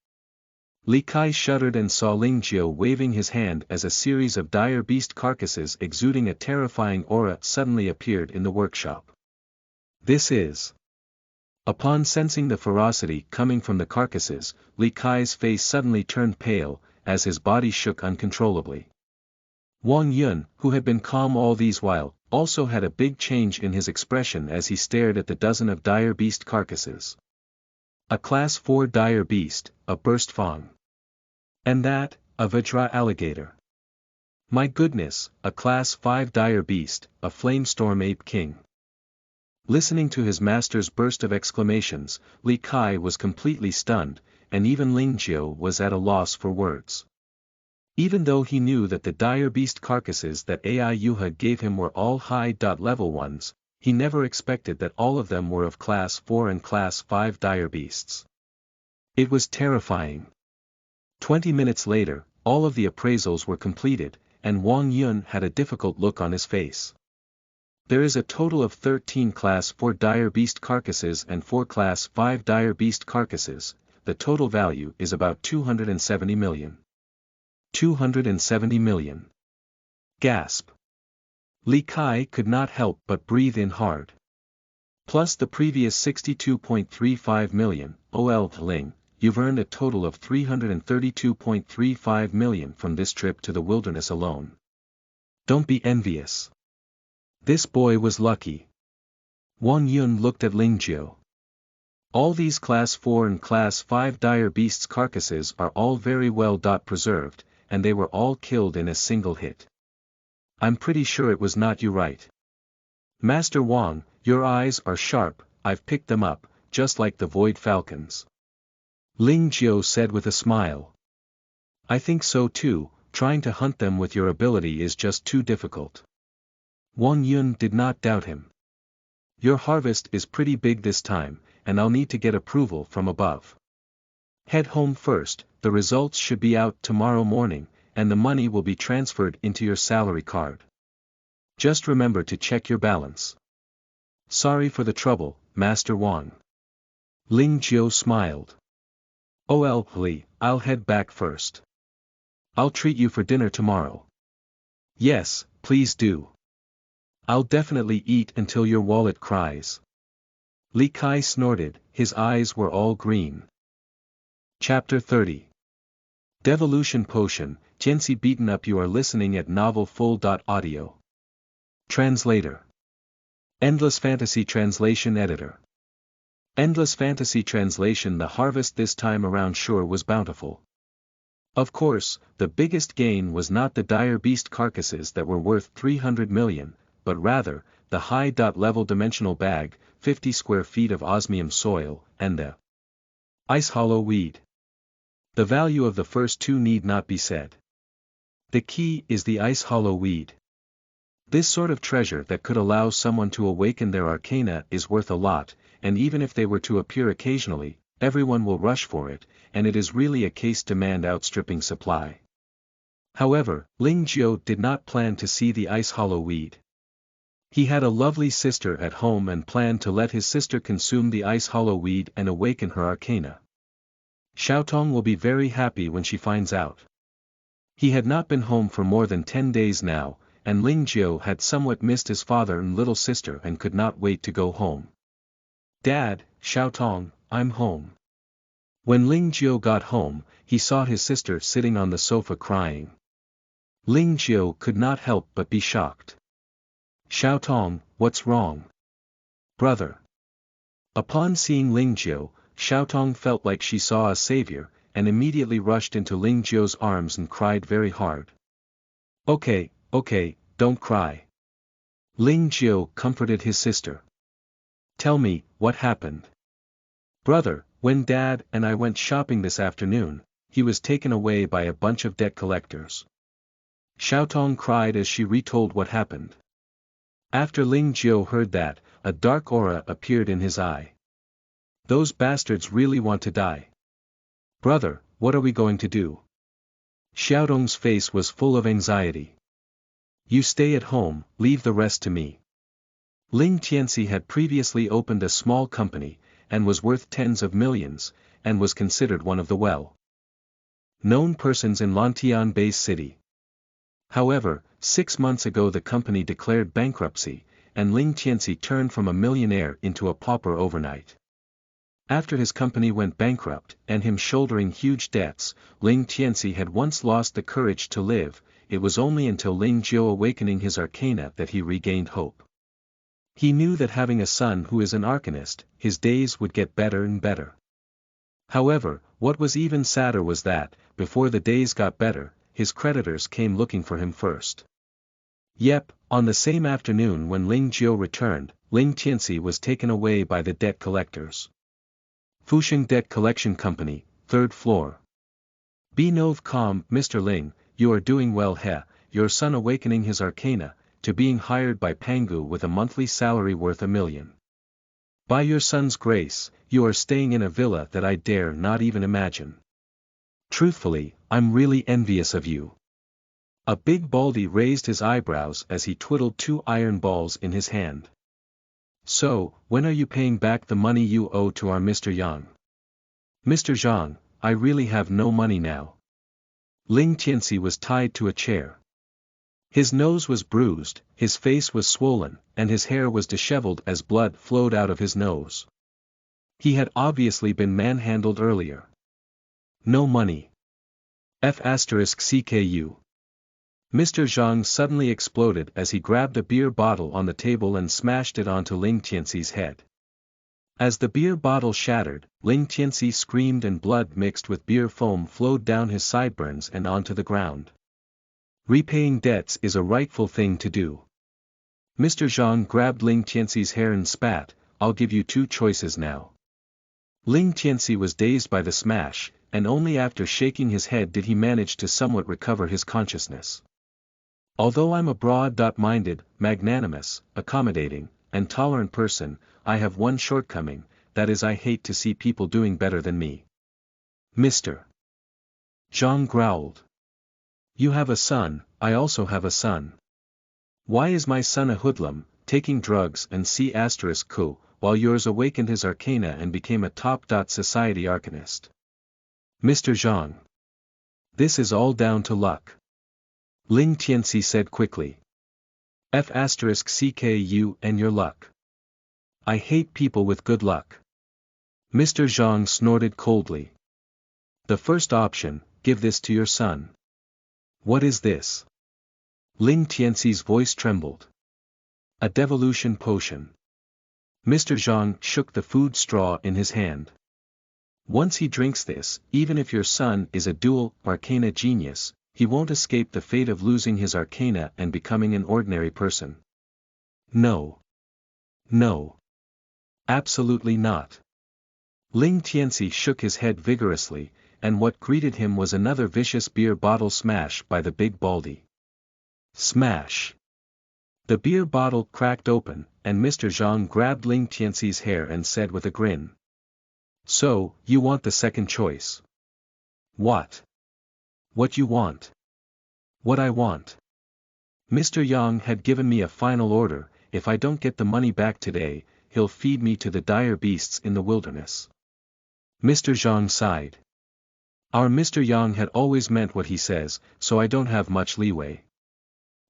Li Kai shuddered and saw Ling Jiu waving his hand as a series of dire beast carcasses exuding a terrifying aura suddenly appeared in the workshop. This is. Upon sensing the ferocity coming from the carcasses, Li Kai's face suddenly turned pale, as his body shook uncontrollably. Wang Yun, who had been calm all these while, also had a big change in his expression as he stared at the dozen of dire beast carcasses. A Class 4 dire beast, a burst fang. And that, a Vajra alligator. My goodness, a Class 5 dire beast, a flamestorm ape king. Listening to his master's burst of exclamations, Li Kai was completely stunned, and even Ling Jiu was at a loss for words. Even though he knew that the dire beast carcasses that Ai Yuha gave him were all high-level ones, he never expected that all of them were of Class 4 and Class 5 dire beasts. It was terrifying. 20 minutes later, all of the appraisals were completed, and Wang Yun had a difficult look on his face. There is a total of 13 Class 4 dire beast carcasses and 4 Class 5 dire beast carcasses, the total value is about 270 million. 270 million. Gasp. Li Kai could not help but breathe in hard. Plus the previous 62.35 million, Ling, you've earned a total of 332.35 million from this trip to the wilderness alone. Don't be envious. This boy was lucky. Wang Yun looked at Ling Jiu. All these Class 4 and Class 5 dire beasts carcasses are all very well preserved, and they were all killed in a single hit. I'm pretty sure it was not you, right? Master Wang, your eyes are sharp, I've picked them up, just like the void falcons. Ling Jiu said with a smile. I think so too, trying to hunt them with your ability is just too difficult. Wang Yun did not doubt him. Your harvest is pretty big this time, and I'll need to get approval from above. Head home first, the results should be out tomorrow morning, and the money will be transferred into your salary card. Just remember to check your balance. Sorry for the trouble, Master Wang. Ling Jiu smiled. Oh Li, I'll head back first. I'll treat you for dinner tomorrow. Yes, please do. I'll definitely eat until your wallet cries. Li Kai snorted, his eyes were all green. Chapter 30. Devolution Potion, Jianxi beaten up. You are listening at novelfull.audio. Translator. Endless Fantasy Translation Editor. Endless fantasy translation. The harvest this time around sure was bountiful. Of course, the biggest gain was not the dire beast carcasses that were worth 300 million, but rather, the high-level dimensional bag, 50 square feet of osmium soil, and the ice hollow weed. The value of the first two need not be said. The key is the ice hollow weed. This sort of treasure that could allow someone to awaken their arcana is worth a lot, and even if they were to appear occasionally, everyone will rush for it, and it is really a case demand outstripping supply. However, Ling Jiao did not plan to see the ice hollow weed. He had a lovely sister at home and planned to let his sister consume the ice hollow weed and awaken her arcana. Xiaotong will be very happy when she finds out. He had not been home for more than 10 days now, and Ling Jiao had somewhat missed his father and little sister and could not wait to go home. "Dad, Xiaotong, I'm home." When Ling Jiao got home, he saw his sister sitting on the sofa crying. Ling Jiao could not help but be shocked. "Xiaotong, what's wrong? Brother." Upon seeing Ling Jiao, Xiaotong felt like she saw a savior, and immediately rushed into Ling Jiao's arms and cried very hard. Okay, don't cry." Ling Jiao comforted his sister. "Tell me, what happened?" "Brother, when Dad and I went shopping this afternoon, he was taken away by a bunch of debt collectors." Xiaotong cried as she retold what happened. After Ling Jiao heard that, a dark aura appeared in his eye. "Those bastards really want to die. Brother, what are we going to do?" Xiaotong's face was full of anxiety. "You stay at home, leave the rest to me." Ling Tianxi had previously opened a small company, and was worth tens of millions, and was considered one of the well-known persons in Lantian Bay City. However, 6 months ago the company declared bankruptcy, and Ling Tianxi turned from a millionaire into a pauper overnight. After his company went bankrupt, and him shouldering huge debts, Ling Tianxi had once lost the courage to live. It was only until Ling Jiao awakening his arcana that he regained hope. He knew that having a son who is an arcanist, his days would get better and better. However, what was even sadder was that, before the days got better, his creditors came looking for him first. Yep, on the same afternoon when Ling Jiao returned, Ling Tianxi was taken away by the debt collectors. Fusheng Debt Collection Company, 3rd floor. Be nove calm, Mr. Ling, you are doing well your son awakening his arcana, to being hired by Pangu with a monthly salary worth 1 million. By your son's grace, you are staying in a villa that I dare not even imagine. Truthfully, I'm really envious of you." A big baldy raised his eyebrows as he twiddled 2 iron balls in his hand. "So, when are you paying back the money you owe to our Mr. Yang?" "Mr. Zhang, I really have no money now." Ling Tianxi was tied to a chair. His nose was bruised, his face was swollen, and his hair was disheveled as blood flowed out of his nose. He had obviously been manhandled earlier. "No money. F***CKU. Mr. Zhang suddenly exploded as he grabbed a beer bottle on the table and smashed it onto Ling Tianxi's head. As the beer bottle shattered, Ling Tianxi screamed and blood mixed with beer foam flowed down his sideburns and onto the ground. Repaying debts is a rightful thing to do. Mr. Zhang grabbed Ling Tianxi's hair and spat, "I'll give you 2 choices now." Ling Tianxi was dazed by the smash, and only after shaking his head did he manage to somewhat recover his consciousness. "Although I'm a broad-minded, magnanimous, accommodating, and tolerant person, I have one shortcoming, that is I hate to see people doing better than me." Mr. Zhang growled. "You have a son, I also have a son. Why is my son a hoodlum, taking drugs and C***, while yours awakened his arcana and became a top society arcanist?" Mr. Zhang. "This is all down to luck." Ling Tianxi said quickly. F***CKU and your luck. I hate people with good luck. Mr. Zhang snorted coldly. "The first option, give this to your son." "What is this?" Ling Tianxi's voice trembled. "A devolution potion. Mr. Zhang shook the food straw in his hand. Once he drinks this, even if your son is a dual arcana genius, he won't escape the fate of losing his arcana and becoming an ordinary person. No. No. Absolutely not. Ling Tianxi shook his head vigorously, and what greeted him was another vicious beer bottle smash by the big baldy. Smash! The beer bottle cracked open, and Mr. Zhang grabbed Ling Tianxi's hair and said with a grin. So, you want the second choice? What? What you want? What I want. Mr. Yang had given me a final order, if I don't get the money back today, he'll feed me to the dire beasts in the wilderness. Mr. Zhang sighed. Our Mr. Yang had always meant what he says, so I don't have much leeway.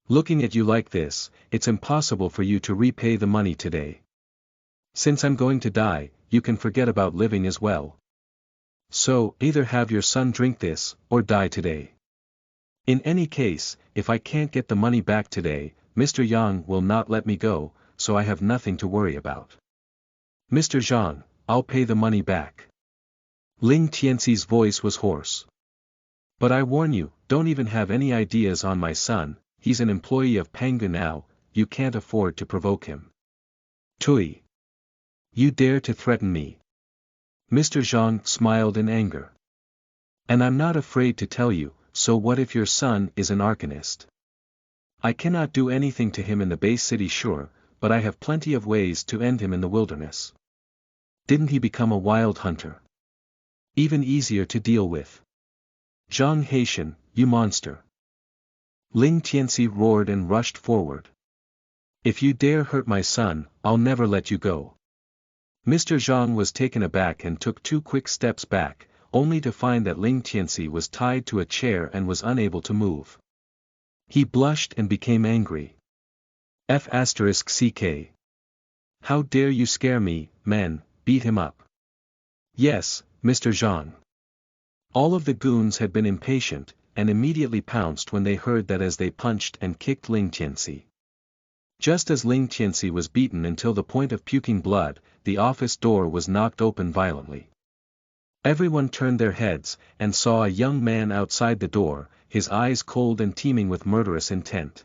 Looking at you like this, it's impossible for you to repay the money today. Since I'm going to die, you can forget about living as well. So, either have your son drink this, or die today. In any case, if I can't get the money back today, Mr. Yang will not let me go, so I have nothing to worry about. Mr. Zhang, I'll pay the money back. Ling Tianxi's voice was hoarse. But I warn you, don't even have any ideas on my son, he's an employee of Pengu now, you can't afford to provoke him. Tui. You dare to threaten me. Mr. Zhang smiled in anger. And I'm not afraid to tell you, so what if your son is an arcanist? I cannot do anything to him in the base city sure, but I have plenty of ways to end him in the wilderness. Didn't he become a wild hunter? Even easier to deal with. Zhang Haitian, you monster. Ling Tianxi roared and rushed forward. If you dare hurt my son, I'll never let you go. Mr. Zhang was taken aback and took 2 quick steps back, only to find that Ling Tianxi was tied to a chair and was unable to move. He blushed and became angry. F***ck. How dare you scare me, men, beat him up. Yes, Mr. Zhang. All of the goons had been impatient, and immediately pounced when they heard that as they punched and kicked Ling Tianxi. Just as Ling Tianxi was beaten until the point of puking blood, the office door was knocked open violently. Everyone turned their heads, and saw a young man outside the door, his eyes cold and teeming with murderous intent.